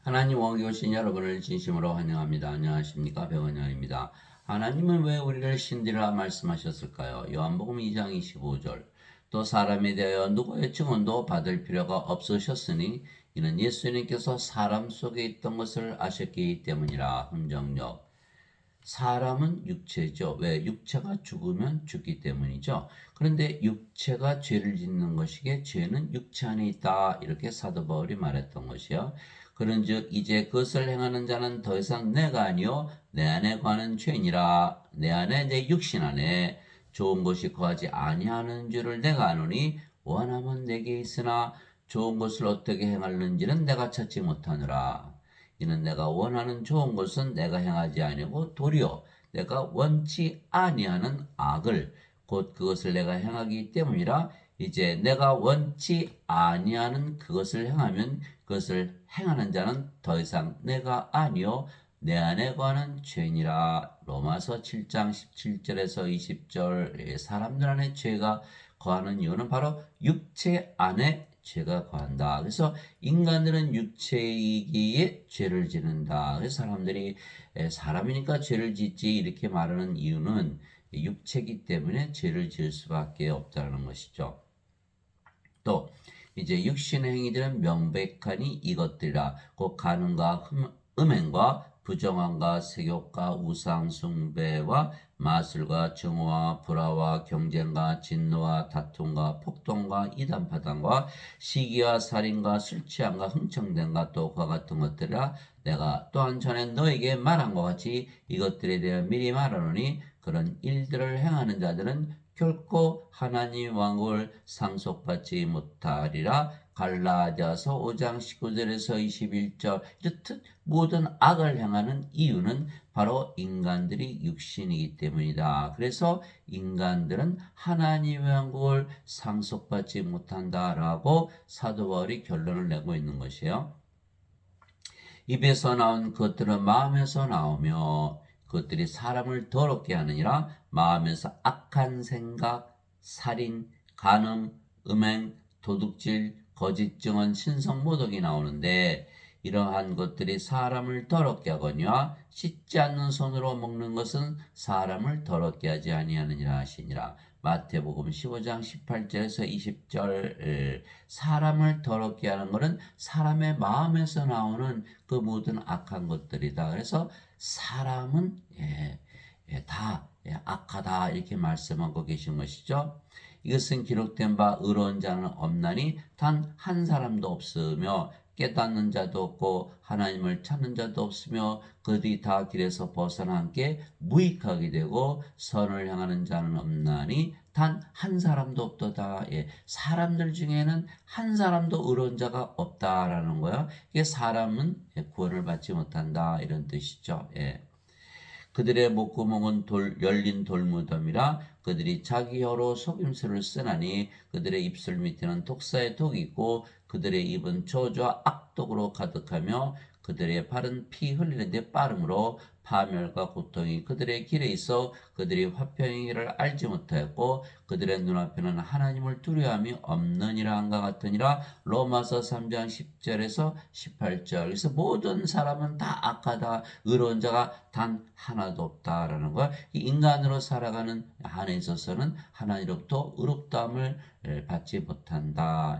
하나님 원기 오신 여러분을 진심으로 환영합니다. 안녕하십니까? 백원영입니다. 하나님은 왜 우리를 신디라 말씀하셨을까요? 요한복음 2장 25절. 또 사람에 대하여 누구의 증언도 받을 필요가 없으셨으니 이는 예수님께서 사람 속에 있던 것을 아셨기 때문이라. 흥정력. 사람은 육체죠. 왜? 육체가 죽으면 죽기 때문이죠. 그런데 육체가 죄를 짓는 것이기에 죄는 육체 안에 있다. 이렇게 사도 바울이 말했던 것이요. 그런즉 이제 그것을 행하는 자는 더 이상 내가 아니요 내 안에 관한 죄니라. 내 안에 내 육신 안에 좋은 것이 거하지 아니하는 줄을 내가 아노니 원함은 내게 있으나 좋은 것을 어떻게 행하는지는 내가 찾지 못하느라. 이는 내가 원하는 좋은 것은 내가 행하지 아니하고 도리어 내가 원치 아니하는 악을 곧 그것을 내가 행하기 때문이라. 이제 내가 원치 아니하는 그것을 행하면 그것을 행하는 자는 더 이상 내가 아니요 내 안에 관한 죄니라. 로마서 7장 17절에서 20절. 사람들 안에 죄가 거하는 이유는 바로 육체 안에 죄가 거한다. 그래서 인간들은 육체이기에 죄를 짓는다. 그래서 사람들이 사람이니까 죄를 짓지 이렇게 말하는 이유는 육체이기 때문에 죄를 지을 수밖에 없다는 것이죠. 또 이제 육신의 행위들은 명백하니 이것들이라. 곧 간음과 음행과 부정함과 세욕과 우상 숭배와 마술과 정오와 불화와 경쟁과 진노와 다툼과 폭동과 이단파당과 시기와 살인과 술 취함과 흥청됨과 또 그와 같은 것들이라. 내가 또한 전에 너에게 말한 것 같이 이것들에 대해 미리 말하노니 그런 일들을 행하는 자들은 결코 하나님 왕국을 상속받지 못하리라. 갈라디아서 5장 19절에서 21절. 이렇듯 모든 악을 행하는 이유는 바로 인간들이 육신이기 때문이다. 그래서 인간들은 하나님의 왕국을 상속받지 못한다라고 사도 바울이 결론을 내고 있는 것이에요. 입에서 나온 것들은 마음에서 나오며 그것들이 사람을 더럽게 하느니라. 마음에서 악한 생각, 살인, 간음, 음행, 도둑질, 거짓 증언, 신성 모독이 나오는데 이러한 것들이 사람을 더럽게 하거니와 씻지 않는 손으로 먹는 것은 사람을 더럽게 하지 아니하느니라 하시니라. 마태복음 15장 18절에서 20절. 사람을 더럽게 하는 것은 사람의 마음에서 나오는 그 모든 악한 것들이다. 그래서 사람은 다 악하다 이렇게 말씀하고 계신 것이죠. 이것은 기록된 바 의로운 자는 없나니 단 한 사람도 없으며 깨닫는 자도 없고 하나님을 찾는 자도 없으며 그들이 다 길에서 벗어나 함께 무익하게 되고 선을 향하는 자는 없나니 단 한 사람도 없도다. 사람들 중에는 한 사람도 의로운 자가 없다라는 거야. 이게 사람은 구원을 받지 못한다 이런 뜻이죠. 그들의 목구멍은 열린 돌무덤이라. 그들이 자기 혀로 속임수를 쓰나니 그들의 입술 밑에는 독사의 독이 있고 그들의 입은 저주와 악독으로 가득하며 그들의 발은 피 흘리는데 빠름으로 파멸과 고통이 그들의 길에 있어 그들이 화평이를 알지 못하였고 그들의 눈앞에는 하나님을 두려움이 없느니라 한것 같으니라. 로마서 3장 10절에서 18절. 그래서 모든 사람은 다 악하다. 의로운 자가 단 하나도 없다라는 거야. 인간으로 살아가는 한에 있어서는 하나님으로부터 의롭다함을 받지 못한다.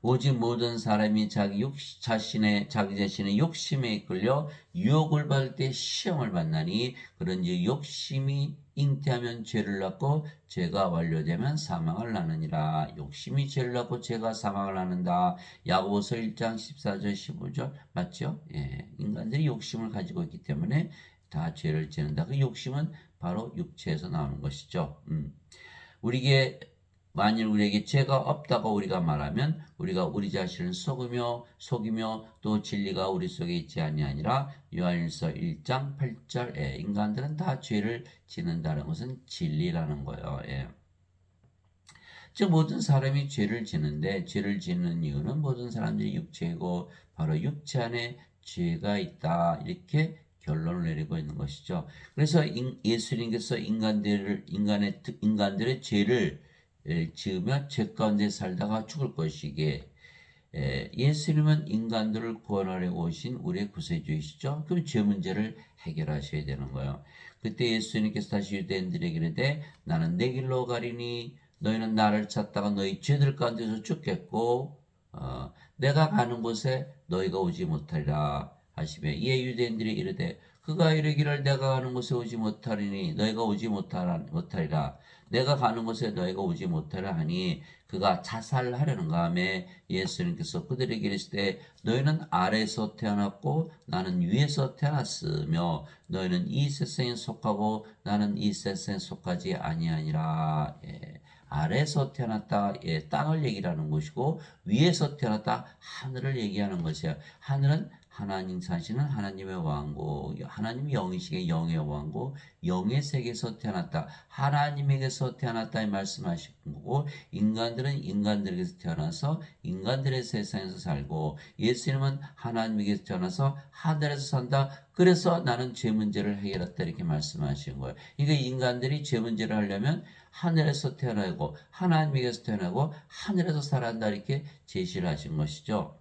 오직 모든 사람이 자기 자신의 욕심에 이끌려 유혹을 받을 때 시험을 받나니 그런지 욕심이 잉태하면 죄를 낳고 죄가 완료되면 사망을 낳느니라. 욕심이 죄를 낳고 죄가 사망을 낳는다. 야고보서 1장 14절 15절 맞죠? 인간들이 욕심을 가지고 있기 때문에 다 죄를 지는다. 그 욕심은 바로 육체에서 나오는 것이죠. 우리에게 만일 우리에게 죄가 없다고 우리가 말하면 우리가 우리 자신을 속이며 또 진리가 우리 속에 있지 아니하니라. 요한일서 1장 8절. 인간들은 다 죄를 짓는다는 것은 진리라는 거예요. 즉 모든 사람이 죄를 짓는데 죄를 짓는 이유는 모든 사람들이 육체이고 바로 육체 안에 죄가 있다 이렇게 결론을 내리고 있는 것이죠. 그래서 예수님께서 인간들의 죄를 지으며 죄 가운데 살다가 죽을 것이기에 예수님은 인간들을 구원하려고 오신 우리의 구세주이시죠. 그럼 죄 문제를 해결하셔야 되는 거예요. 그때 예수님께서 다시 유대인들에게 이르되 나는 내 길로 가리니 너희는 나를 찾다가 너희 죄들 가운데서 죽겠고 내가 가는 곳에 너희가 오지 못하리라 하시며 이에 유대인들이 이르되 그가 이르기를 내가 가는 곳에 오지 못하리니 너희가 오지 못하리라 내가 가는 곳에 너희가 오지 못하리라 하니 그가 자살하려는가 하며 예수님께서 그들에게 이르시되 너희는 아래에서 태어났고 나는 위에서 태어났으며 너희는 이 세상에 속하고 나는 이 세상에 속하지 아니하니라. 아래에서 태어났다, 땅을 얘기하는 것이고 위에서 태어났다, 하늘을 얘기하는 것이야. 하늘은 하나님 사시는 하나님의 왕국, 하나님이 영이시게 영의 왕국, 영의 세계에서 태어났다, 하나님에게서 태어났다 이 말씀하신 거고, 인간들은 인간들에게서 태어나서 인간들의 세상에서 살고, 예수님은 하나님에게서 태어나서 하늘에서 산다. 그래서 나는 죄 문제를 해결했다 이렇게 말씀하신 거예요. 그러니까 인간들이 죄 문제를 하려면 하늘에서 태어나고 하나님에게서 태어나고 하늘에서 살아간다 이렇게 제시를 하신 것이죠.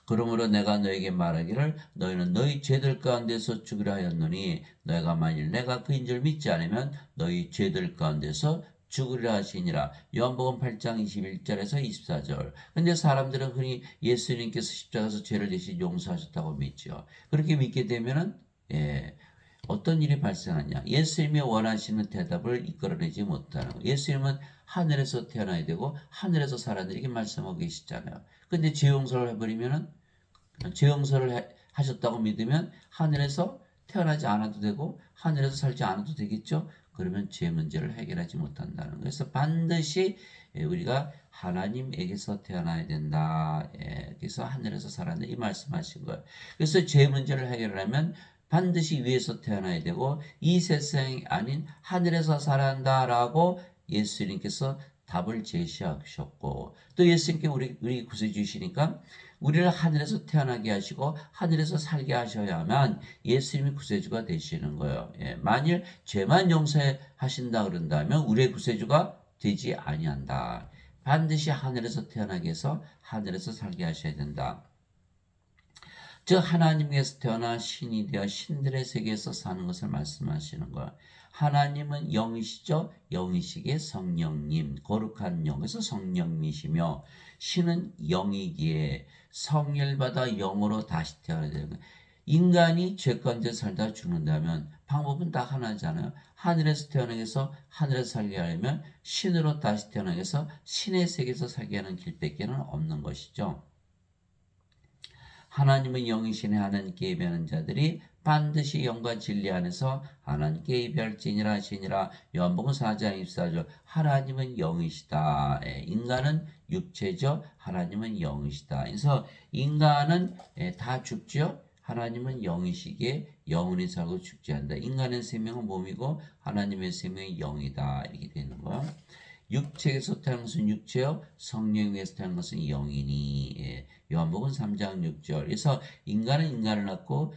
그러므로 내가 너에게 말하기를 너희는 너희 죄들 가운데서 죽으려 하였노니 너희가 만일 내가 그인 줄 믿지 않으면 너희 죄들 가운데서 죽으리라 하시니라. 요한복음 8장 21절에서 24절. 근데 사람들은 흔히 예수님께서 십자가에서 죄를 대신 용서하셨다고 믿죠. 그렇게 믿게 되면은 어떤 일이 발생하냐? 예수님이 원하시는 대답을 이끌어내지 못하는 거. 예수님은 하늘에서 태어나야 되고 하늘에서 살아야 되게 말씀하고 계시잖아요. 근데 죄 용서를 해버리면은 죄 용서를 하셨다고 믿으면 하늘에서 태어나지 않아도 되고 하늘에서 살지 않아도 되겠죠. 그러면 죄 문제를 해결하지 못한다는 거예요. 그래서 반드시 우리가 하나님에게서 태어나야 된다. 그래서 하늘에서 살아야 된다. 이 말씀하신 거예요. 그래서 죄 문제를 해결하려면 반드시 위에서 태어나야 되고 이 세상이 아닌 하늘에서 살아야 한다라고 예수님께서 답을 제시하셨고 또 예수님께 우리 구세주시니까 우리를 하늘에서 태어나게 하시고 하늘에서 살게 하셔야만 예수님이 구세주가 되시는 거예요. 만일 죄만 용서하신다 그런다면 우리의 구세주가 되지 아니한다. 반드시 하늘에서 태어나게 해서 하늘에서 살게 하셔야 된다. 즉 하나님께서 태어나 신이 되어 신들의 세계에서 사는 것을 말씀하시는 거예요. 하나님은 영이시죠. 영이시기에 성령님, 거룩한 영에서 성령이시며 신은 영이기에 성혈받아 영으로 다시 태어나야 되는 거예요. 인간이 죄 가운데 살다 죽는다면 방법은 딱 하나잖아요. 하늘에서 태어나게 해서 하늘에서 살게 하려면 신으로 다시 태어나게 해서 신의 세계에서 살게 하는 길밖에는 없는 것이죠. 하나님은 영이시니 하나님께 예배하는 자들이 반드시 영과 진리 안에서 하나님께 예배할지니라 하시니라. 요한복음 4장 24절. 하나님은 영이시다. 인간은 육체죠. 하나님은 영이시다. 그래서 인간은 다 죽죠. 하나님은 영이시기에 영원히 살고 죽지 않는다. 인간의 생명은 몸이고 하나님의 생명이 영이다. 이렇게 되는 거야. 육체에서 태어난 것은 육체요, 성령에서 태어난 것은 영이니. 요한복음 3장 6절. 그래서 인간은 인간을 낳고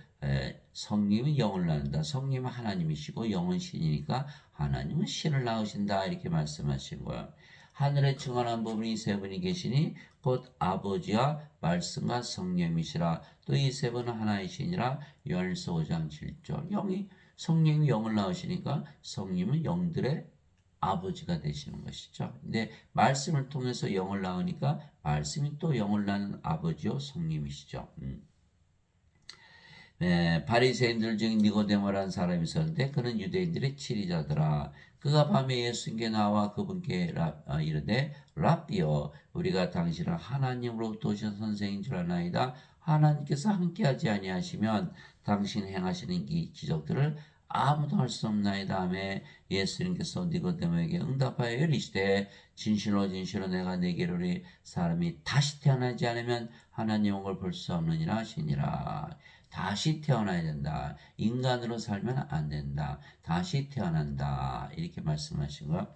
성령은 영을 낳는다. 성령은 하나님이시고 영은 신이니까 하나님은 신을 낳으신다. 이렇게 말씀하신 거야. 하늘에 증언한 부분이 세 분이 계시니 곧 아버지와 말씀과 성령이시라. 또 이 세 분은 하나이시니라. 요한일서 5장 7절. 성령이 영을 낳으시니까 성령은 영들의 아버지가 되시는 것이죠. 근데 말씀을 통해서 영을 낳으니까 말씀이 또 영을 낳는 아버지요 성님이시죠. 바리새인들 중에 니고데모라는 사람이 있었는데 그는 유대인들의 치리자더라. 그가 밤에 예수님께 나와 그분께 이르되 랍비여 우리가 당신을 하나님으로부터 오신 선생인 줄 아나이다. 하나님께서 함께하지 아니하시면 당신 행하시는 이 기적들을 아무도 할 수 없나이다 하며 예수님께서 니고데모에게 응답하여 이르시되 진실로 진실로 내가 네게 이르노니 사람이 다시 태어나지 않으면 하나님 영을 볼 수 없느니라 하시니라. 다시 태어나야 된다. 인간으로 살면 안 된다. 다시 태어난다. 이렇게 말씀하신 거.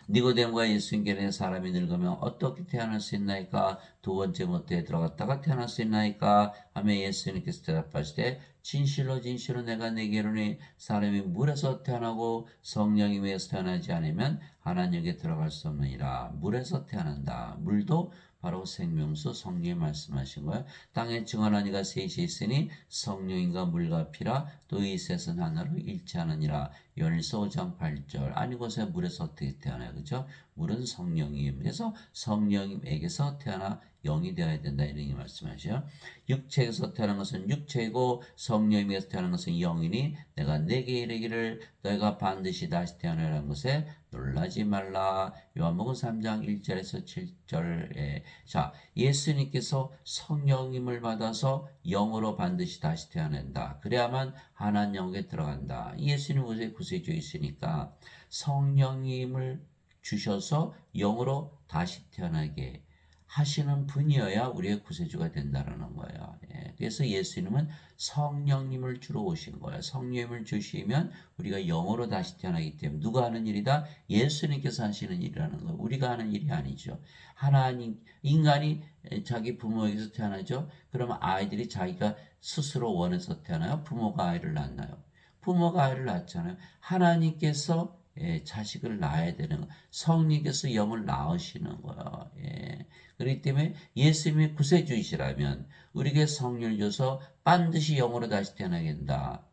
니고데모가 예수님께 사람이 늙으면 어떻게 태어날 수 있나이까? 두 번째 모태에 들어갔다가 태어날 수 있나이까? 하며 예수님께서 대답하시되 진실로 진실로 내가 네게 이르노니 사람이 물에서 태어나고 성령이 위에서 태어나지 않으면 하나님에게 들어갈 수 없느니라. 물에서 태어난다. 물도 바로 생명수 성령이 말씀하신 거예요. 땅에 증언한 이가 셋이 있으니 성령인가 물과 피라. 또 이 셋은 하나로 일치하느니라. 요한일서 5장 8절. 아니 곳에 물에서 어떻게 태어나요? 그죠? 물은 성령임. 그래서 성령에게서 태어나 영이 되어야 된다. 이런 말씀하셔요. 육체에서 태어난 것은 육체이고 성령에게서 태어난 것은 영이니 내가 내게 이르기를 너희가 반드시 다시 태어나라는 것에 놀라지 말라. 요한복음 3장 1절에서 7절에 자, 예수님께서 성령님을 받아서 영으로 반드시 다시 태어난다. 그래야만 하나님 영에 들어간다. 예수님 우리의 구세주이시니까 성령님을 주셔서 영으로 다시 태어나게 하시는 분이어야 우리의 구세주가 된다는 거예요. 예, 그래서 예수님은 성령님을 주러 오신 거예요. 성령님을 주시면 우리가 영으로 다시 태어나기 때문에 누가 하는 일이다? 예수님께서 하시는 일이라는 거예요. 우리가 하는 일이 아니죠. 하나님, 인간이 자기 부모에게서 태어나죠. 그러면 아이들이 자기가 스스로 원해서 태어나요? 부모가 아이를 낳나요? 부모가 아이를 낳잖아요. 하나님께서 자식을 낳아야 되는 거. 성령께서 영을 낳으시는 거예요. 예. 그렇기 때문에 예수님이 구세주이시라면 우리에게 성령을 줘서 반드시 영으로 다시 태어나게 된다.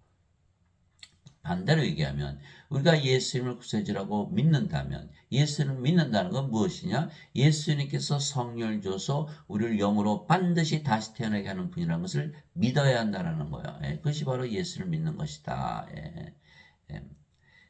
반대로 얘기하면 우리가 예수님을 구세주라고 믿는다면 예수님을 믿는다는 건 무엇이냐? 예수님께서 성령을 줘서 우리를 영으로 반드시 다시 태어나게 하는 분이라는 것을 믿어야 한다는 거예요. 예. 그것이 바로 예수를 믿는 것이다. 예. 예.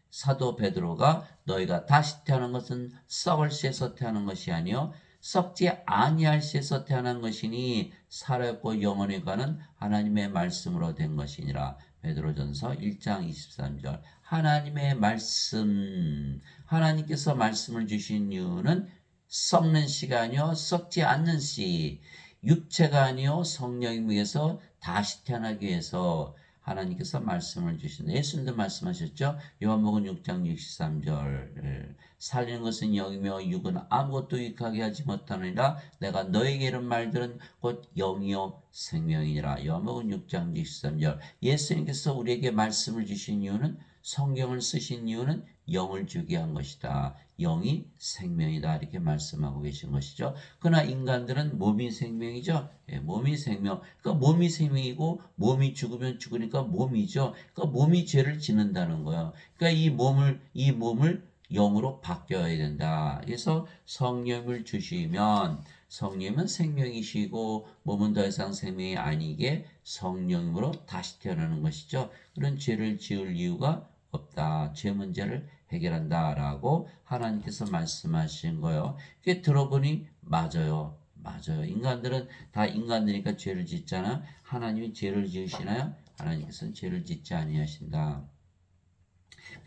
사도 베드로가 너희가 다시 태어난 것은 썩을 씨에서 태어난 것이 아니요 썩지 아니할 씨에서 태어난 것이니 살아있고 영원히 가는 하나님의 말씀으로 된 것이니라. 베드로전서 1장 23절. 하나님의 말씀, 하나님께서 말씀을 주신 이유는 썩는 씨가 아니요 썩지 않는 씨, 육체가 아니요 성령에 의해서 다시 태어나기 위해서 하나님께서 말씀을 주신다. 예수님도 말씀하셨죠. 요한복음 6장 63절. 살리는 것은 영이며 육은 아무것도 유익하게 하지 못하느니라. 내가 너에게 이런 말들은 곧 영이요 생명이니라. 요한복음 6장 63절. 예수님께서 우리에게 말씀을 주신 이유는 성경을 쓰신 이유는 영을 주게 한 것이다. 영이 생명이다. 이렇게 말씀하고 계신 것이죠. 그러나 인간들은 몸이 생명이죠. 예, 몸이 생명. 그러니까 몸이 생명이고 몸이 죽으면 죽으니까 몸이죠. 그러니까 몸이 죄를 짓는다는 거예요. 그러니까 이 몸을 영으로 바뀌어야 된다. 그래서 성령을 주시면 성령은 생명이시고 몸은 더 이상 생명이 아니게 성령으로 다시 태어나는 것이죠. 그런 죄를 지을 이유가 없다. 죄 문제를 해결한다라고 하나님께서 말씀하신 거예요. 그게 들어보니 맞아요. 맞아요. 인간들은 다 인간들이니까 죄를 짓잖아. 하나님이 죄를 지으시나요? 하나님께서는 죄를 짓지 아니하신다.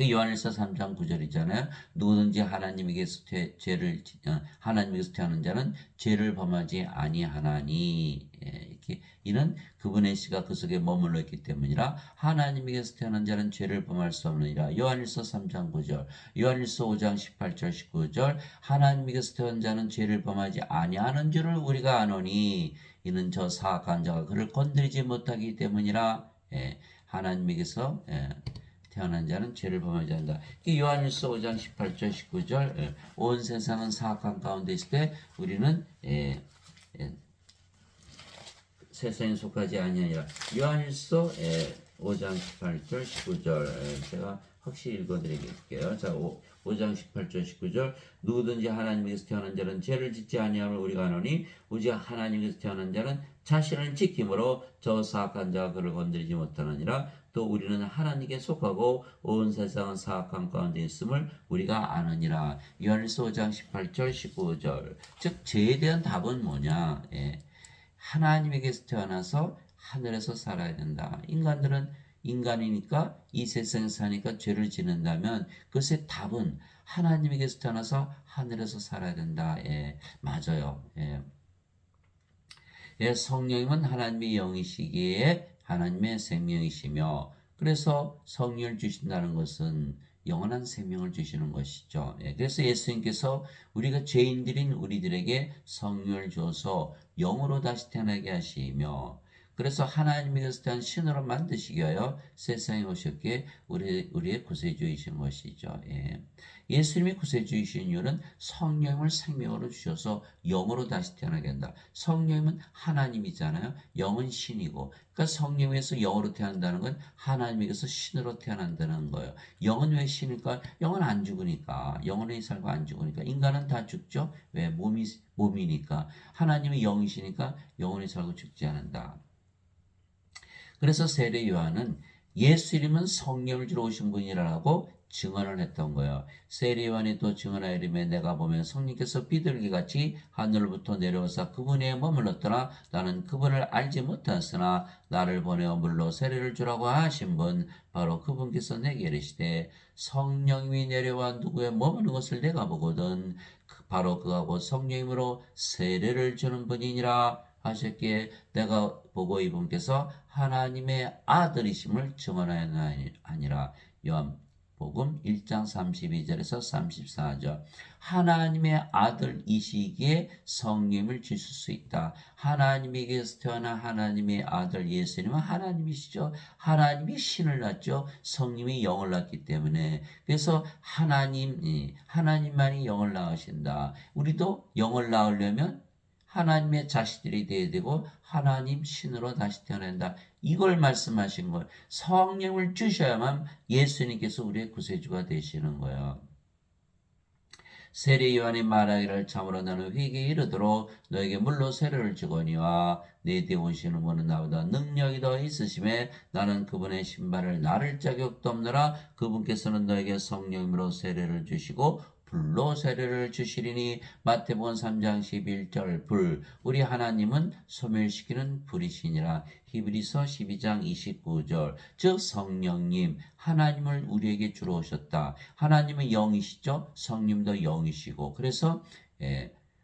요한일서 3장 9절이잖아요. 누구든지 하나님에게서 태어난 자는 죄를 범하지 아니하나니. 이렇게 이는 그분의 씨가 그 속에 머물러 있기 때문이라. 하나님에게서 태어난 자는 죄를 범할 수 없느니라. 요한일서 3장 9절, 요한일서 5장 18절 19절. 하나님에게서 태어난 자는 죄를 범하지 아니하는 줄을 우리가 아노니 이는 저 사악한 자가 그를 건드리지 못하기 때문이라. 하나님에게서 태어난 자는 죄를 범하지 않는다. 요한일서 5장 18절 19절. 온 세상은 사악한 가운데 있을 때 우리는 세상에 속하지 아니하니라. 요한일서 5장 18절 19절. 제가 확실히 읽어드리겠게요. 자, 5장 18절 19절. 누구든지 하나님에게서 태어난 자는 죄를 짓지 아니함을 우리가 아노니 오직 하나님에게서 태어난 자는 자신을 지킴으로 저 사악한 자가 그를 건드리지 못하느니라. 또 우리는 하나님께 속하고 온 세상은 사악한 가운데 있음을 우리가 아느니라. 요한일서 5장 18절 19절. 즉 죄에 대한 답은 뭐냐? 하나님에게서 태어나서 하늘에서 살아야 된다. 인간들은 인간이니까 이 세상에 사니까 죄를 짓는다면 그것의 답은 하나님에게서 태어나서 하늘에서 살아야 된다. 맞아요. 성령님은 하나님의 영이시기에 하나님의 생명이시며 그래서 성령을 주신다는 것은 영원한 생명을 주시는 것이죠. 그래서 예수님께서 우리가 죄인들인 우리들에게 성령을 줘서 영으로 다시 태어나게 하시며 그래서 하나님께서 대한 신으로 만드시기 위하여 세상에 오셨기에 우리의 구세주이신 것이죠. 예. 예수님이 구세주이신 이유는 성령을 생명으로 주셔서 영으로 다시 태어나게 한다. 성령은 하나님이잖아요. 영은 신이고, 그러니까 성령에서 영으로 태어난다는 건 하나님에게서 신으로 태어난다는 거예요. 영은 왜 신일까? 영은 안 죽으니까. 영원히 살고 안 죽으니까. 인간은 다 죽죠. 왜? 몸이니까. 하나님이 영이시니까 영원히 살고 죽지 않는다. 그래서 세례 요한은 예수 이름은 성령을 주러 오신 분이라고 증언을 했던 거예요. 세례 요한이 또 증언하여 이름에 내가 보면 성령께서 비둘기같이 하늘로부터 내려오사 그분에 머물렀더라. 나는 그분을 알지 못하였으나 나를 보내어 물로 세례를 주라고 하신 분 바로 그분께서 내게 이르시되 성령이 내려와 누구에 머무는 것을 내가 보거든 바로 그가 곧 성령님으로 세례를 주는 분이니라 하셨기에 내가 보고 이분께서 하나님의 아들이심을 증언하니라. 요한복음 1장 32절에서 34절. 하나님의 아들이시기에 성령을 주실 수 있다. 하나님에게서 태어난 하나님의 아들 예수님은 하나님이시죠. 하나님이 신을 낳죠. 성령이 영을 낳기 때문에. 그래서 하나님만이 영을 낳으신다. 우리도 영을 낳으려면 하나님의 자식들이 되어야 되고 하나님 신으로 다시 태어난다. 이걸 말씀하신 거예요. 성령을 주셔야만 예수님께서 우리의 구세주가 되시는 거예요. 세례 요한이 말하기를 참으로 나는 회개에 이르도록 너에게 물로 세례를 주거니와 내 뒤에 오시는 분은 나보다 능력이 더 있으심에 나는 그분의 신발을 나를 자격도 없노라. 그분께서는 너에게 성령으로 세례를 주시고 불로 세례를 주시리니. 마태복음 3장 11절 불. 우리 하나님은 소멸시키는 불이시니라. 히브리서 12장 29절. 즉 성령님 하나님을 우리에게 주러 오셨다. 하나님은 영이시죠. 성령도 영이시고 그래서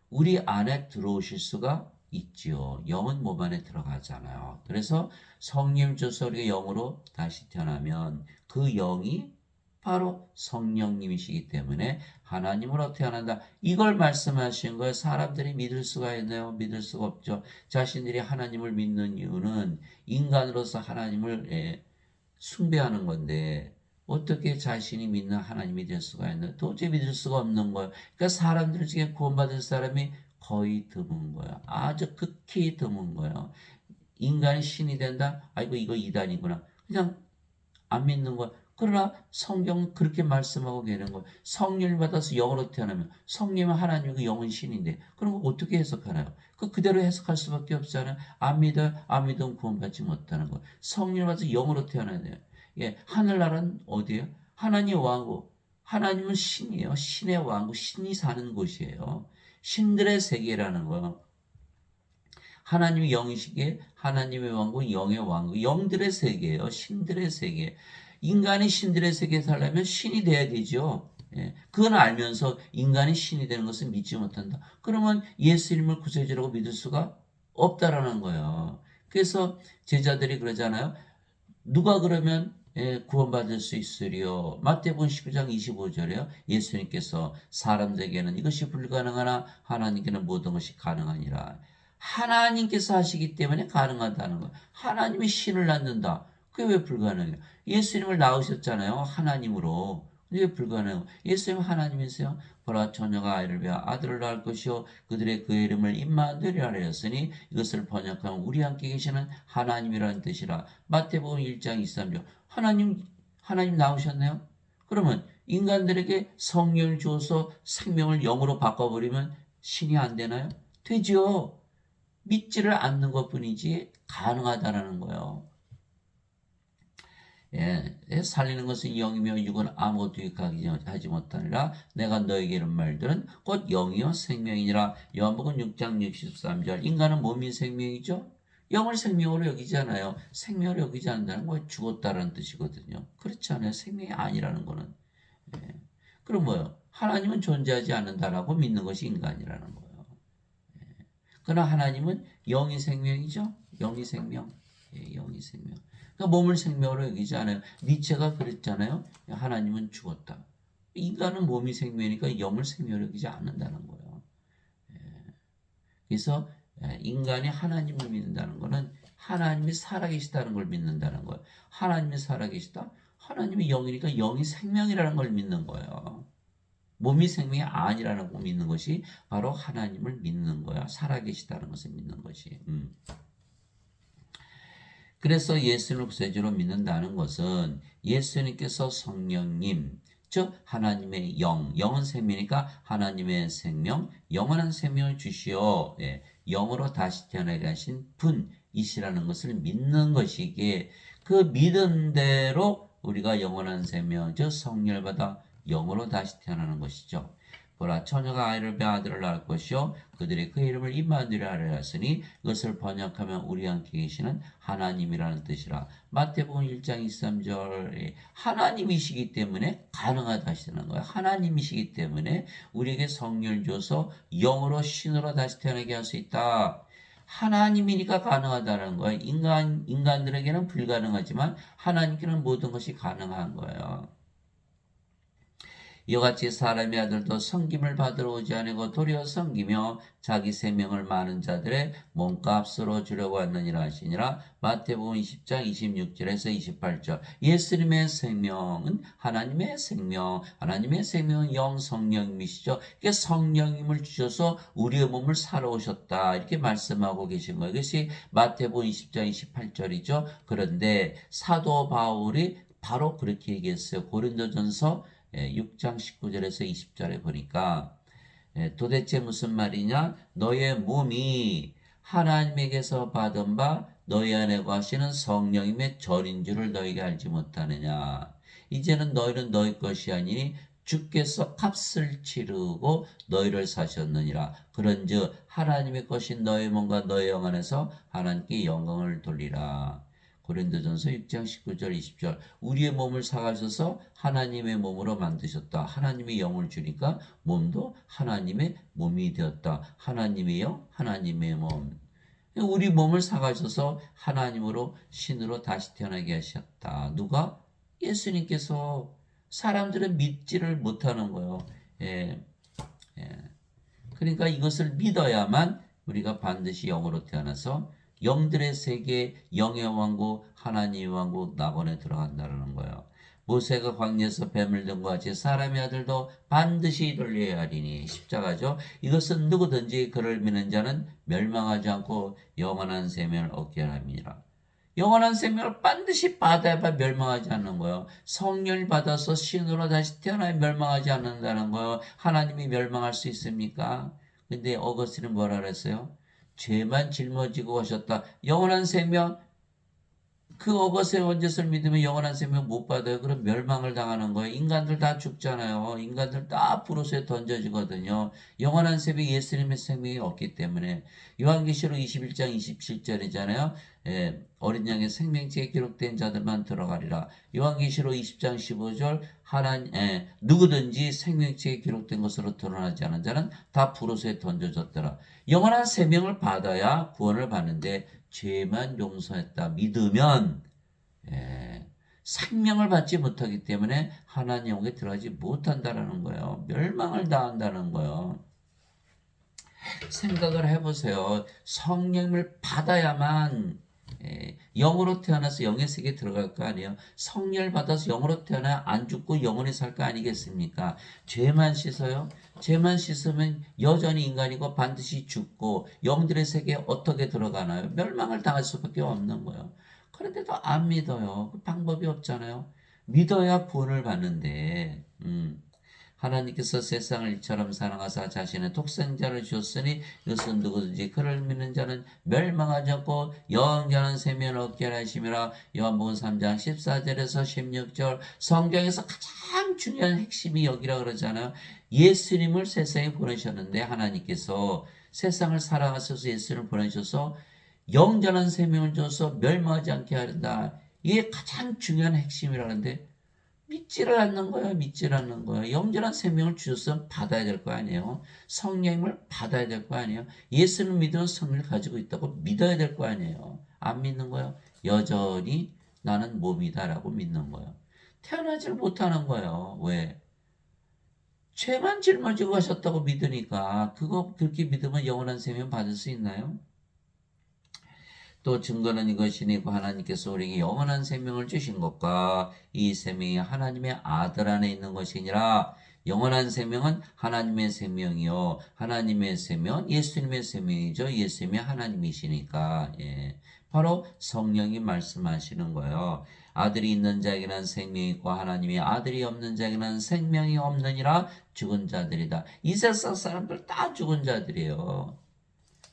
우리 안에 들어오실 수가 있지요. 영은 몸 안에 들어가잖아요. 그래서 성령 주셔서 우리가 영으로 다시 태어나면 그 영이 바로 성령님이시기 때문에 하나님으로 태어난다. 이걸 말씀하신 거예요. 사람들이 믿을 수가 있나요? 믿을 수가 없죠. 자신들이 하나님을 믿는 이유는 인간으로서 하나님을 숭배하는 건데 어떻게 자신이 믿는 하나님이 될 수가 있나? 도저히 믿을 수가 없는 거예요. 그러니까 사람들 중에 구원받을 사람이 거의 드문 거예요. 아주 극히 드문 거예요. 인간이 신이 된다? 아이고 이거 이단이구나. 그냥 안 믿는 거예요. 그러나 성경은 그렇게 말씀하고 계는 거예요. 성령을 받아서 영으로 태어나면 성령은 하나님이고 영은 신인데 그럼 어떻게 해석하나요? 그대로 해석할 수밖에 없잖아요. 안 믿으면 구원받지 못하는 거예요. 성령을 받아서 영으로 태어나야 돼요. 예, 하늘나라는 어디예요? 하나님의 왕국. 하나님은 신이에요. 신의 왕국, 신이 사는 곳이에요. 신들의 세계라는 거예요. 하나님이 영이시기에 하나님의 왕국, 영의 왕국, 영들의 세계예요. 신들의 세계. 인간이 신들의 세계에 살려면 신이 돼야 되죠. 예, 그건 알면서 인간이 신이 되는 것을 믿지 못한다. 그러면 예수님을 구세주라고 믿을 수가 없다라는 거예요. 그래서 제자들이 그러잖아요. 누가 그러면 구원받을 수 있으리요. 마태복음 19장 25절에요. 예수님께서 사람들에게는 이것이 불가능하나 하나님께는 모든 것이 가능하니라. 하나님께서 하시기 때문에 가능하다는 거예요. 하나님이 신을 낳는다. 그게 왜 불가능해요? 예수님을 낳으셨잖아요. 하나님으로. 왜 불가능해요? 예수님은 하나님이세요. 보라 처녀가 아이를 베어 아들을 낳을 것이요 그들의 그 이름을 임마누엘이라 하였으니 이것을 번역하면 우리 함께 계시는 하나님이라는 뜻이라. 마태복음 1장 23절. 하나님 낳으셨나요? 그러면 인간들에게 성령을 주어서 생명을 영으로 바꿔버리면 신이 안 되나요? 되죠. 믿지를 않는 것뿐이지 가능하다라는 거예요. 살리는 것은 영이며 육은 아무것도 유익하지 못하니라. 내가 너에게 이런 말들은 곧 영이요 생명이니라. 요한복음 6장 63절. 인간은 몸이 생명이죠. 영을 생명으로 여기잖아요. 생명으로 여기지 않는다는 건 죽었다라는 뜻이거든요. 그렇지 않아요. 생명이 아니라는 거는. 그럼 뭐예요? 하나님은 존재하지 않는다라고 믿는 것이 인간이라는 거예요. 그러나 하나님은 영이 생명이죠. 영이 생명. 영이 생명. 그러니까 몸을 생명으로 여기지 않아요. 니체가 그랬잖아요. 하나님은 죽었다. 인간은 몸이 생명이니까 영을 생명으로 여기지 않는다는 거예요. 그래서 인간이 하나님을 믿는다는 것은 하나님이 살아계시다는 걸 믿는다는 거예요. 하나님이 살아계시다? 하나님이 영이니까 영이 생명이라는 걸 믿는 거예요. 몸이 생명이 아니라는 걸 믿는 것이 바로 하나님을 믿는 거야. 살아계시다는 것을 믿는 것이. 그래서 예수님을 구세주로 믿는다는 것은 예수님께서 성령님, 즉 하나님의 영, 영은 생명이니까 하나님의 생명, 영원한 생명을 주시어 영으로 다시 태어나게 하신 분이시라는 것을 믿는 것이기에 그 믿은 대로 우리가 영원한 생명, 즉 성령을 받아 영으로 다시 태어나는 것이죠. 보라 처녀가 아이를 배 아들을 낳을 것이요 그들이 그 이름을 임마누엘이라 하였으니 이것을 번역하면 우리 함께 계시는 하나님이라는 뜻이라. 마태복음 1장 23절에 하나님이시기 때문에 가능하다 하시는 거예요. 하나님이시기 때문에 우리에게 성령을 줘서 영으로 신으로 다시 태어나게 할 수 있다. 하나님이니까 가능하다는 거예요. 인간들에게는 불가능하지만 하나님께는 모든 것이 가능한 거예요. 이와 같이 사람의 아들도 섬김을 받으러 오지 아니고 도리어 섬기며 자기 생명을 많은 자들의 몸값으로 주려고 왔느니라 하시니라. 마태복음 20장 26절에서 28절. 예수님의 생명은 하나님의 생명, 하나님의 생명은 영 성령님이시죠. 이게 성령님을 주셔서 우리의 몸을 살아오셨다 이렇게 말씀하고 계신 거예요. 이것이 마태복음 20장 28절이죠. 그런데 사도 바울이 바로 그렇게 얘기했어요. 고린도전서 6장 19절에서 20절에 보니까 도대체 무슨 말이냐? 너의 몸이 하나님에게서 받은 바 너희 안에 거하시는 성령님의 절인 줄을 너희가 알지 못하느냐? 이제는 너희는 너희 것이 아니니 주께서 값을 치르고 너희를 사셨느니라. 그런즉 하나님의 것인 너희 몸과 너희 영 안에서 하나님께 영광을 돌리라. 고린도전서 6장 19절 20절. 우리의 몸을 사가셔서 하나님의 몸으로 만드셨다. 하나님의 영을 주니까 몸도 하나님의 몸이 되었다. 하나님의 영, 하나님의 몸. 우리 몸을 사가셔서 하나님으로 신으로 다시 태어나게 하셨다. 누가? 예수님께서. 사람들은 믿지를 못하는 거예요. 예. 그러니까 이것을 믿어야만 우리가 반드시 영으로 태어나서 영들의 세계, 영의 왕국, 하나님의 왕국 낙원에 들어간다는 거예요. 모세가 광야에서 뱀을 든 것 같이 사람의 아들도 반드시 돌려야 하리니 십자가죠. 이것은 누구든지 그를 믿는 자는 멸망하지 않고 영원한 생명을 얻게 합니다. 영원한 생명을 반드시 받아야 멸망하지 않는 거예요. 성령을 받아서 신으로 다시 태어나야 멸망하지 않는다는 거예요. 하나님이 멸망할 수 있습니까? 근데 어거스틴은 뭐라 그랬어요? 죄만 짊어지고 가셨다. 영원한 생명, 그 어거스의 원죄를 믿으면 영원한 생명 못 받아요. 그럼 멸망을 당하는 거예요. 인간들 다 죽잖아요. 인간들 다 불옷에 던져지거든요. 영원한 생명, 예수님의 생명이 없기 때문에. 요한계시록 21장 27절이잖아요. 어린 양의 생명책에 기록된 자들만 들어가리라. 요한계시록 20장 15절 누구든지 생명책에 기록된 것으로 드러나지 않은 자는 다 불옷에 던져졌더라. 영원한 생명을 받아야 구원을 받는데 죄만 용서했다 믿으면 생명을 받지 못하기 때문에 하나님 영에 들어가지 못한다는 거예요. 멸망을 당한다는 거예요. 생각을 해보세요. 성령을 받아야만 영으로 태어나서 영의 세계에 들어갈 거 아니에요. 성령을 받아서 영으로 태어나 안 죽고 영원히 살 거 아니겠습니까? 죄만 씻어요. 죄만 씻으면 여전히 인간이고 반드시 죽고 영들의 세계에 어떻게 들어가나요? 멸망을 당할 수밖에 없는 거예요. 그런데도 안 믿어요. 그 방법이 없잖아요. 믿어야 구원을 받는데 하나님께서 세상을 이처럼 사랑하사 자신의 독생자를 주었으니 이것은 누구든지 그를 믿는 자는 멸망하지 않고 영원한 생명을 얻게 하심이라. 요한복음 3장 14절에서 16절. 성경에서 가장 중요한 핵심이 여기라 그러잖아요. 예수님을 세상에 보내셨는데 하나님께서 세상을 사랑하셔서 예수님을 보내셔서 영원한 생명을 줘서 멸망하지 않게 하린다. 이게 가장 중요한 핵심이라는데 믿지를 않는 거예요. 믿지를 않는 거예요. 영원한 생명을 주셨으면 받아야 될 거 아니에요. 성령을 받아야 될 거 아니에요. 예수를 믿으면 성령을 가지고 있다고 믿어야 될 거 아니에요. 안 믿는 거예요. 여전히 나는 몸이다라고 믿는 거예요. 태어나질 못하는 거예요. 왜? 죄만 짊어지고 가셨다고 믿으니까 그거 그렇게 믿으면 영원한 생명 받을 수 있나요? 또 증거는 이것이니 하나님께서 우리에게 영원한 생명을 주신 것과 이 생명이 하나님의 아들 안에 있는 것이니라. 영원한 생명은 하나님의 생명이요. 하나님의 생명은 예수님의 생명이죠. 예수님이 하나님이시니까. 예. 바로 성령이 말씀하시는 거예요. 아들이 있는 자에게는 생명이 있고 하나님의 아들이 없는 자에게는 생명이 없느니라. 죽은 자들이다. 이 세상 사람들 다 죽은 자들이에요.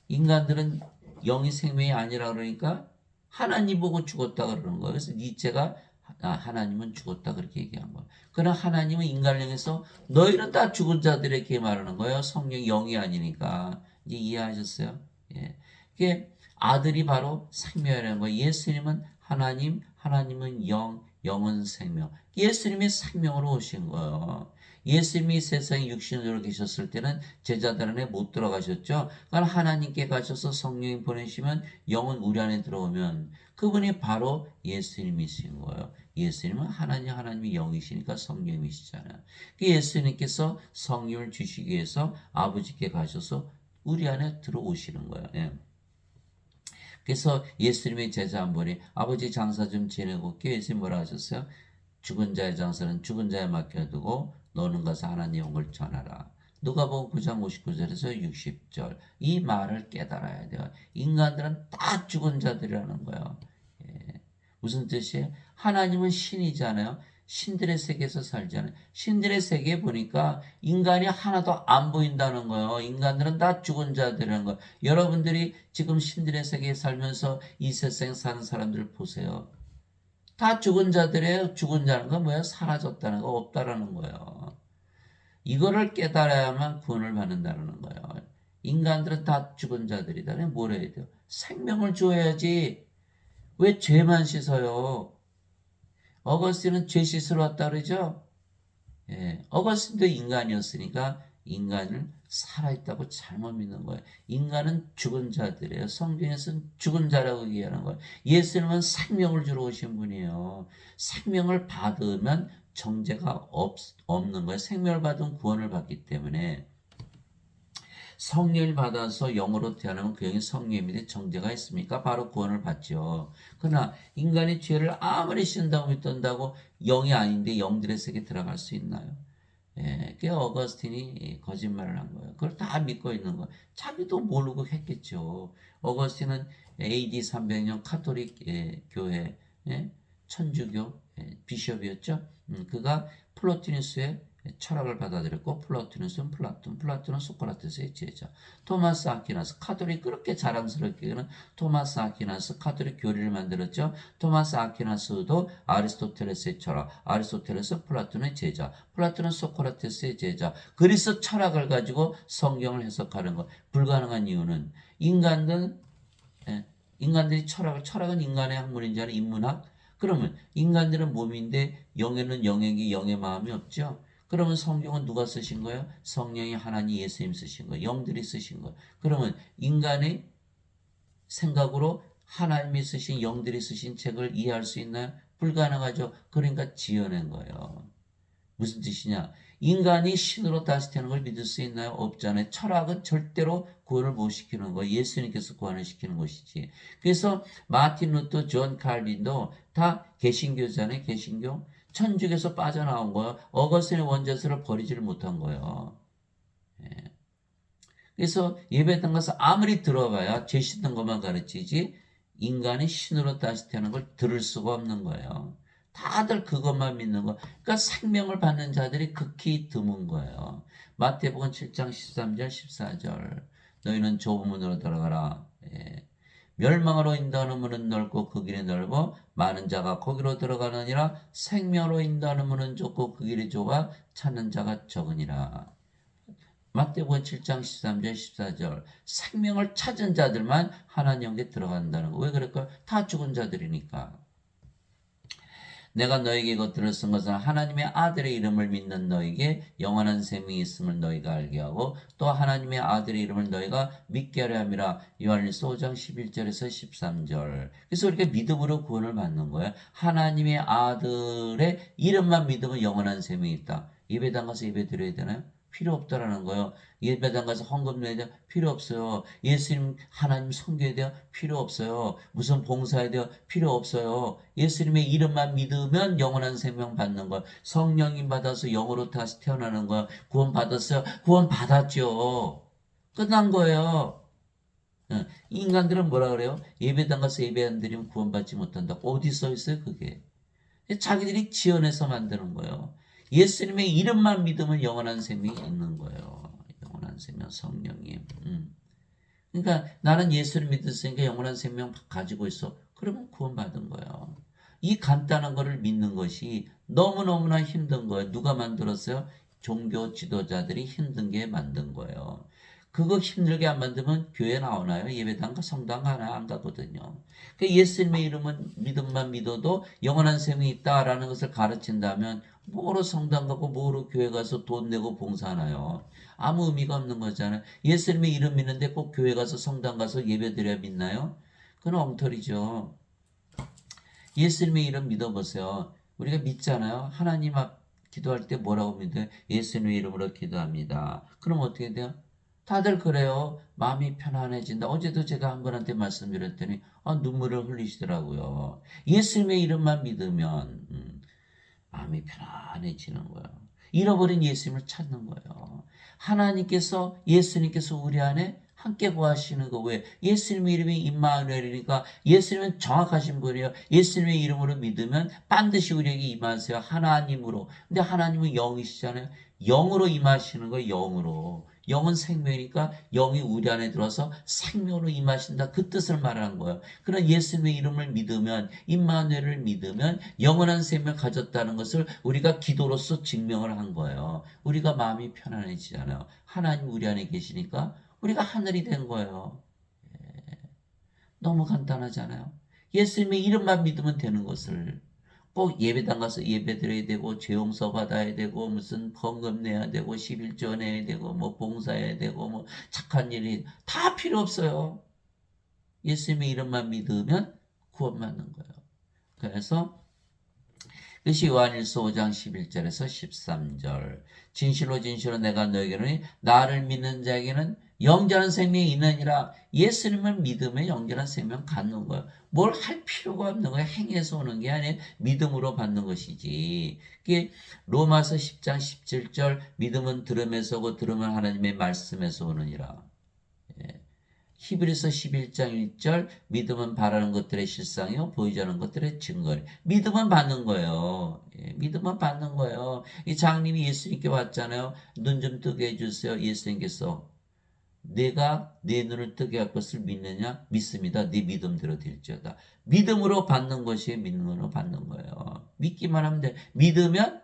인간들은 영이 생명이 아니라 그러니까 하나님 보고 죽었다 그러는 거예요. 그래서 니체가 하나님은 죽었다 그렇게 얘기한 거예요. 그러나 하나님은 인간령에서 너희는 다 죽은 자들에게 말하는 거예요. 성령 영이 아니니까. 이제 이해하셨어요? 예. 이게 아들이 바로 생명이라는 거예요. 예수님은 하나님, 하나님은 영, 영은 생명. 예수님이 생명으로 오신 거예요. 예수님이 세상에 육신으로 계셨을 때는 제자들 안에 못 들어가셨죠. 그러니까 하나님께 가셔서 성령이 보내시면 영은 우리 안에 들어오면 그분이 바로 예수님이신 거예요. 예수님은 하나님이 영이시니까 성령이시잖아요. 예수님께서 성령을 주시기 위해서 아버지께 가셔서 우리 안에 들어오시는 거예요. 예. 그래서 예수님의 제자 한 분이 아버지 장사 좀 지내고 올게. 예수님 뭐라 하셨어요? 죽은 자의 장사는 죽은 자에 맡겨두고 너는 가서 하나님의 영을 전하라. 누가복음 9장 59절에서 60절 이 말을 깨달아야 돼요. 인간들은 다 죽은 자들이라는 거예요. 예. 무슨 뜻이에요? 하나님은 신이잖아요. 신들의 세계에서 살잖아요. 신들의 세계에 보니까 인간이 하나도 안 보인다는 거예요. 인간들은 다 죽은 자들이라는 거예요. 여러분들이 지금 신들의 세계에 살면서 이 세상에 사는 사람들 보세요. 다 죽은 자들이에요. 죽은 자는 건 뭐야? 사라졌다는 거, 없다라는 거예요. 이거를 깨달아야만 구원을 받는다는 거예요. 인간들은 다 죽은 자들이다. 뭘 해야 돼요? 생명을 줘야지. 왜 죄만 씻어요? 어거스틴은 죄 씻으러 왔다 그러죠? 예, 어거스틴도 인간이었으니까 인간을 살아있다고 잘못 믿는 거예요. 인간은 죽은 자들이에요. 성경에서는 죽은 자라고 얘기하는 거예요. 예수님은 생명을 주러 오신 분이에요. 생명을 받으면 정죄가 없는 거예요. 생명을 받으면 구원을 받기 때문에 성령을 받아서 영으로 태어나면 그 영이 성령인데 정죄가 있습니까? 바로 구원을 받죠. 그러나 인간의 죄를 아무리 씻는다고 믿던다고 영이 아닌데 영들의 세계에 들어갈 수 있나요? 예, 그 어거스틴이 거짓말을 한 거예요. 그걸 다 믿고 있는 거예요. 자기도 모르고 했겠죠. 어거스틴은 AD 300년 카톨릭 교회 천주교 비숍이었죠. 그가 플로티누스의 철학을 받아들였고 플로티누스는 플라톤은 소크라테스의 제자. 토마스 아퀴나스 카톨릭 그렇게 자랑스럽게는 토마스 아퀴나스 카톨릭 교리를 만들었죠. 토마스 아퀴나스도 아리스토텔레스의 철학, 아리스토텔레스 플라톤의 제자, 플라톤은 소크라테스의 제자. 그리스 철학을 가지고 성경을 해석하는 것 불가능한 이유는 인간들이 철학은 인간의 학문인지 아니면 인문학? 그러면 인간들은 몸인데 영에는 영역이 영의 마음이 없죠. 그러면 성경은 누가 쓰신 거예요? 성령이 하나님 예수님 쓰신 거예요. 영들이 쓰신 거예요. 그러면 인간의 생각으로 하나님이 쓰신 영들이 쓰신 책을 이해할 수 있나요? 불가능하죠. 그러니까 지어낸 거예요. 무슨 뜻이냐? 인간이 신으로 다시 태어나는 걸 믿을 수 있나요? 없잖아요. 철학은 절대로 구원을 못 시키는 거예요. 예수님께서 구원을 시키는 것이지. 그래서 마틴 루터, 존 칼빈도 다 개신교잖아요. 개신교. 천주교에서 빠져나온 거예요. 어거스틴의 원죄서를 버리지를 못한 거예요. 예. 그래서 예배당 가서 아무리 들어봐야 죄 씻는 것만 가르치지 인간이 신으로 다시 태어나는 걸 들을 수가 없는 거예요. 다들 그것만 믿는 거. 그러니까 생명을 받는 자들이 극히 드문 거예요. 마태복음 7장 13절 14절 너희는 좁은 문으로 들어가라. 예. 멸망으로 인도하는 문은 넓고 그 길이 넓어 많은 자가 거기로 들어가느니라. 생명으로 인도하는 문은 좁고 그 길이 좁아 찾는 자가 적으니라. 마태복음 7장 13절 14절 생명을 찾은 자들만 하나님께 들어간다는 거. 왜 그럴까요? 다 죽은 자들이니까. 내가 너에게 이것들을 쓴 것은 하나님의 아들의 이름을 믿는 너에게 영원한 생명이 있음을 너희가 알게 하고 또 하나님의 아들의 이름을 너희가 믿게 하려 함이라. 요한일서 5장 11절에서 13절. 그래서 우리가 믿음으로 구원을 받는 거예요. 하나님의 아들의 이름만 믿으면 영원한 생명이 있다. 예배당 가서 예배 드려야 되나요? 필요 없다라는 거예요. 예배당 가서 헌금 내야 돼요? 필요 없어요. 예수님 하나님 섬겨야 돼요? 필요 없어요. 무슨 봉사해야 돼요? 필요 없어요. 예수님의 이름만 믿으면 영원한 생명 받는 거예요. 성령님 받아서 영으로 다시 태어나는 거예요. 구원 받았어요? 구원 받았죠. 끝난 거예요. 인간들은 뭐라 그래요? 예배당 가서 예배 안 드리면 구원받지 못한다고. 어디 써 있어요, 그게? 자기들이 지어내서 만드는 거예요. 예수님의 이름만 믿으면 영원한 생명이 있는 거예요. 영원한 생명, 성령님. 그러니까 나는 예수를 믿었으니까 영원한 생명 가지고 있어. 그러면 구원받은 거예요. 이 간단한 거를 믿는 것이 너무너무나 힘든 거예요. 누가 만들었어요? 종교 지도자들이 힘든 게 만든 거예요. 그거 힘들게 안 만들면 교회 나오나요? 예배당 성당 가나 안 가거든요. 그러니까 예수님의 이름은 믿음만 믿어도 영원한 생명이 있다라는 것을 가르친다면 뭐로 성당 가고 뭐로 교회 가서 돈 내고 봉사하나요? 아무 의미가 없는 거잖아요. 예수님의 이름 믿는데 꼭 교회 가서 성당 가서 예배 드려야 믿나요? 그건 엉터리죠. 예수님의 이름 믿어보세요. 우리가 믿잖아요. 하나님 앞 기도할 때 뭐라고 믿어요? 예수님의 이름으로 기도합니다. 그럼 어떻게 돼요? 다들 그래요. 마음이 편안해진다. 어제도 제가 한 분한테 말씀드렸더니 눈물을 흘리시더라고요. 예수님의 이름만 믿으면 마음이 편안해지는 거예요. 잃어버린 예수님을 찾는 거예요. 하나님께서 예수님께서 우리 안에 함께 거하시는 거 왜? 예수님의 이름이 임마누엘이니까 예수님은 정확하신 분이에요. 예수님의 이름으로 믿으면 반드시 우리에게 임하세요. 하나님으로. 근데 하나님은 영이시잖아요. 영으로 임하시는 거예요. 영으로. 영은 생명이니까 영이 우리 안에 들어서 생명으로 임하신다. 그 뜻을 말하는 거예요. 그런 예수님의 이름을 믿으면 임마누엘을 믿으면 영원한 생명 가졌다는 것을 우리가 기도로서 증명을 한 거예요. 우리가 마음이 편안해지잖아요. 하나님 우리 안에 계시니까 우리가 하늘이 된 거예요. 너무 간단하잖아요. 예수님의 이름만 믿으면 되는 것을 꼭 예배당 가서 예배 드려야 되고 죄용서 받아야 되고 무슨 헌금 내야 되고 11조 내야 되고 뭐 봉사해야 되고 뭐 착한 일이 다 필요 없어요. 예수님의 이름만 믿으면 구원받는 거예요. 그래서 그것이 요한일서 5장 11절에서 13절 진실로 진실로 내가 너에게는 나를 믿는 자에게는 영원한 생명이 있느니라. 예수님을 믿으면 영원한 생명 갖는 거예요. 뭘 할 필요가 없는 거예요. 행해서 오는 게 아니라 믿음으로 받는 것이지. 그게 로마서 10장 17절 믿음은 들음에서 오고 들음은 하나님의 말씀에서 오느니라. 히브리서 11장 1절 믿음은 바라는 것들의 실상이요 보이지 않는 것들의 증거니. 믿음은 받는 거예요. 믿음은 받는 거예요. 이 장님이 예수님께 왔잖아요. 눈 좀 뜨게 해주세요. 예수님께서 내가 내 눈을 뜨게 할 것을 믿느냐? 믿습니다. 네 믿음대로 될지어다. 믿음으로 받는 것이 믿음으로 받는 거예요. 믿기만 하면 돼. 믿으면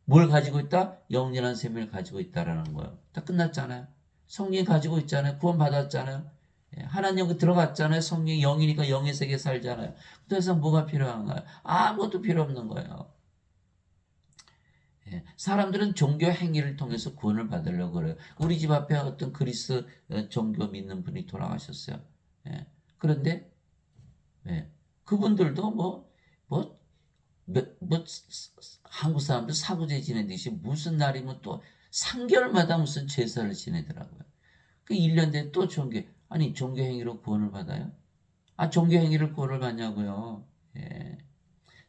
뭘 가지고 있다? 영원한 생명을 가지고 있다라는 거예요. 다 끝났잖아요. 성령 가지고 있잖아요. 구원 받았잖아요. 하나님 들어갔잖아요. 성령이 영이니까 영의 세계에 살잖아요. 그래서 뭐가 필요한가요? 아무것도 필요 없는 거예요. 사람들은 종교 행위를 통해서 구원을 받으려고 그래요. 우리 집 앞에 어떤 그리스 종교 믿는 분이 돌아가셨어요. 그런데 그분들도 한국 사람들 사구제 지내듯이 무슨 날이면 또 3개월마다 무슨 제사를 지내더라고요. 그 1년 뒤에 또 아니 종교 행위로 구원을 받아요? 종교 행위를 구원을 받냐고요.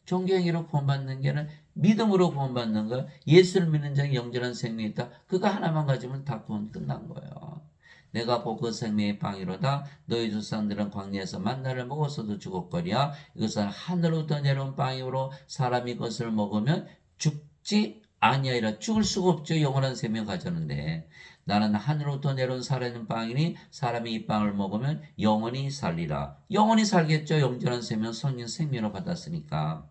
종교 행위로 구원받는 게 아니라 믿음으로 구원받는 거예요. 예수를 믿는 자에게 영원한 생명이 있다. 그거 하나만 가지면 다 구원 끝난 거예요. 내가 곧 그 생명의 빵이로다. 너희 조상들은 광야에서 만나를 먹었어도 죽었거리야. 이것은 하늘로부터 내려온 빵이므로 사람이 그것을 먹으면 죽지 아니하리라. 죽을 수가 없죠. 영원한 생명 가졌는데. 나는 하늘로부터 내려온 살아있는 빵이니 사람이 이 빵을 먹으면 영원히 살리라. 영원히 살겠죠. 영원한 생명 성령 생명을 받았으니까.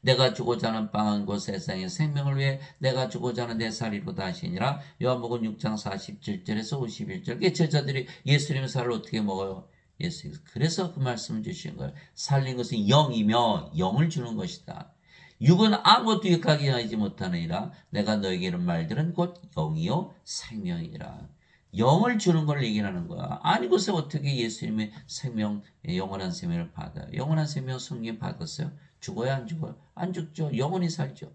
내가 주고자 하는 빵은 곧 세상의 생명을 위해 내가 주고자 하는 내 살이로다 하시니라. 요한복음 6장 47절에서 51절. 제자들이 예수님의 살을 어떻게 먹어요? 그래서 그 말씀을 주신 거예요. 살린 것은 영이며 영을 주는 것이다. 육은 아무것도 유익하게 하지 못하느니라. 내가 너에게 이런 말들은 곧 영이요 생명이라. 영을 주는 걸 얘기하는 거야. 아니고서 어떻게 예수님의 생명, 영원한 생명을 받아요? 영원한 생명 성령 받았어요? 죽어야 안 죽어요? 안 죽죠. 영원히 살죠.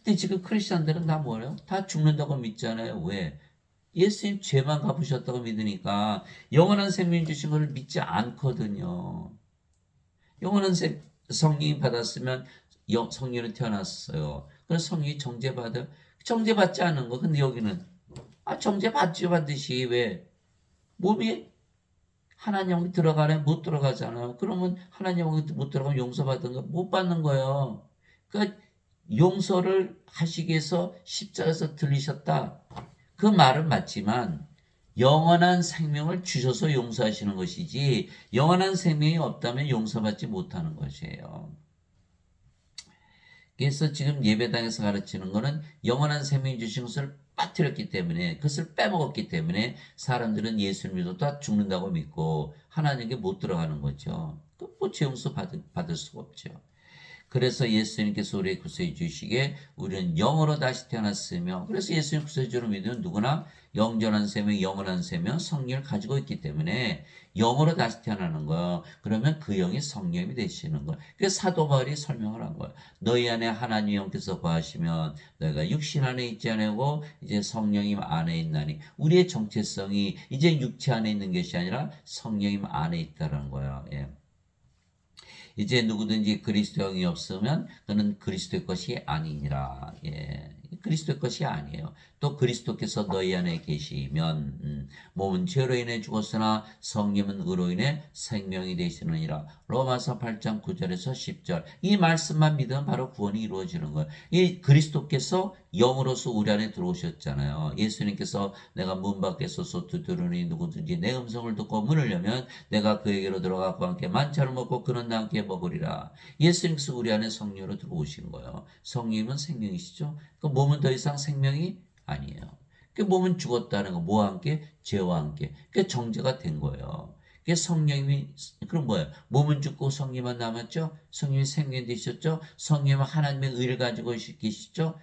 근데 지금 크리스천들은 다 뭐래요? 다 죽는다고 믿잖아요. 왜? 예수님 죄만 갚으셨다고 믿으니까 영원한 생명 주신 것을 믿지 않거든요. 영원한 성령이 받았으면 성령으로 태어났어요. 그래서 성령이 정죄받지 않은 거. 근데 여기는 정죄받지 반드시. 왜? 몸이 하나님 들어가네 못 들어가잖아요. 그러면 하나님 못 들어가면 용서받은 거 못 받는 거예요. 그러니까 용서를 하시기 위해서 십자가에서 들리셨다. 그 말은 맞지만 영원한 생명을 주셔서 용서하시는 것이지 영원한 생명이 없다면 용서받지 못하는 것이에요. 그래서 지금 예배당에서 가르치는 것은 영원한 생명 주신 것을 빠뜨렸기 때문에 그것을 빼먹었기 때문에 사람들은 예수를 믿어도 다 죽는다고 믿고 하나님께 못 들어가는 거죠. 뭐 죄용서 받을 수가 없죠. 그래서 예수님께서 우리의 구세주 주시기에 우리는 영으로 다시 태어났으며 그래서 예수님 구세주로 믿으면 누구나 영전한 생명, 영원한 생명, 성령을 가지고 있기 때문에 영으로 다시 태어나는 거예요. 그러면 그 영이 성령이 되시는 거예요. 그래서 사도 바울이 설명을 한 거예요. 너희 안에 하나님 영께서 거하시면 너희가 육신 안에 있지 아니고 이제 성령님 안에 있나니 우리의 정체성이 이제 육체 안에 있는 것이 아니라 성령님 안에 있다는 거예요. 예. 이제 누구든지 그리스도 영이 없으면 그는 그리스도의 것이 아니니라. 예. 그리스도의 것이 아니에요. 또 그리스도께서 너희 안에 계시면 몸은 죄로 인해 죽었으나 성령은 의로 인해 생명이 되시느니라. 로마서 8장 9절에서 10절. 이 말씀만 믿으면 바로 구원이 이루어지는 거예요. 이 그리스도께서 영으로서 우리 안에 들어오셨잖아요. 예수님께서 내가 문 밖에 서서 두드리니 누구든지 내 음성을 듣고 문을 열면 내가 그에게로 들어가 그와 함께 만찬을 먹고 그는 나와 함께 먹으리라. 예수님께서 우리 안에 성령으로 들어오신 거예요. 성령은 생명이시죠. 그 몸은 더 이상 생명이 아니에요. 그 몸은 죽었다는 거, 뭐와 함께? 죄와 함께. 그 정죄가 된 거예요. 그 성령님이, 그럼 뭐예요? 몸은 죽고 성령만 남았죠? 성령이 생명 되셨죠? 성령은 하나님의 의를 가지고 계시죠?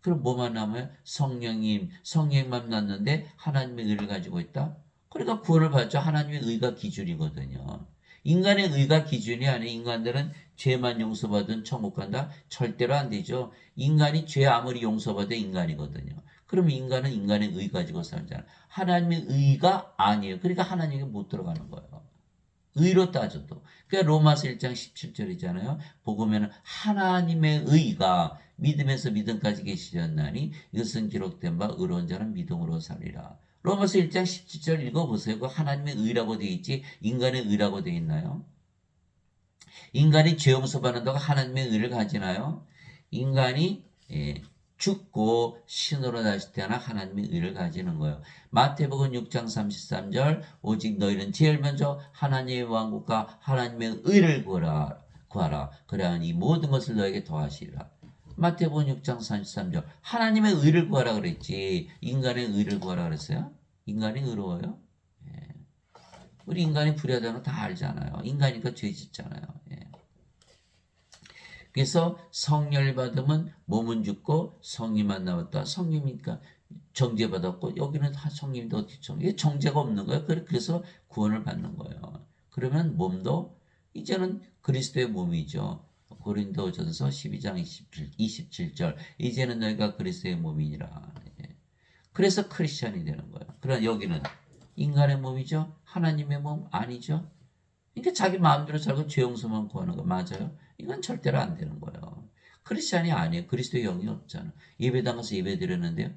그럼 뭐만 남아요? 성령만 남는데 하나님의 의를 가지고 있다? 그러니까 구원을 받죠. 하나님의 의가 기준이거든요. 인간의 의가 기준이 아니에요. 인간들은 죄만 용서받은 천국 간다? 절대로 안 되죠. 인간이 죄 아무리 용서받아도 인간이거든요. 그럼 인간은 인간의 의 가지고 살잖아요. 하나님의 의가 아니에요. 그러니까 하나님에게 못 들어가는 거예요. 의로 따져도. 그러니까 로마서 1장 17절이잖아요. 복음에는 하나님의 의가 믿음에서 믿음까지 계시셨나니 이것은 기록된 바 의로운 자는 믿음으로 살리라. 로마서 1장 17절 읽어보세요. 그 하나님의 의라고 되어 있지 인간의 의라고 되어 있나요? 인간이 죄 용서받는다고 하나님의 의를 가지나요? 인간이 죽고 신으로 다시 태어나 하나님의 의를 가지는 거예요. 마태복음 6장 33절 오직 너희는 제일 먼저 하나님의 왕국과 하나님의 의를 구하라. 그래야 이 모든 것을 너에게 더하시리라. 마태복음 6장 33절 하나님의 의를 구하라 그랬지 인간의 의를 구하라 그랬어요? 인간이 의로워요? 예. 우리 인간이 불의하다는 거 다 알잖아요. 인간이니까 죄 짓잖아요. 예. 그래서 성령을 받으면 몸은 죽고 성령만 남았다. 성령이니까 정죄받았고 여기는 다 성령인데 어떻게 이게 정죄가 없는 거예요. 그래서 구원을 받는 거예요. 그러면 몸도 이제는 그리스도의 몸이죠. 고린도전서 12장 27절 이제는 너희가 그리스도의 몸이니라. 그래서 크리스천이 되는 거예요. 그러나 여기는 인간의 몸이죠. 하나님의 몸 아니죠. 그러니까 자기 마음대로 살고 죄 용서만 구하는 거 맞아요? 이건 절대로 안 되는 거예요. 크리스천이 아니에요. 그리스도의 영이 없잖아. 예배당 가서 예배 드렸는데요.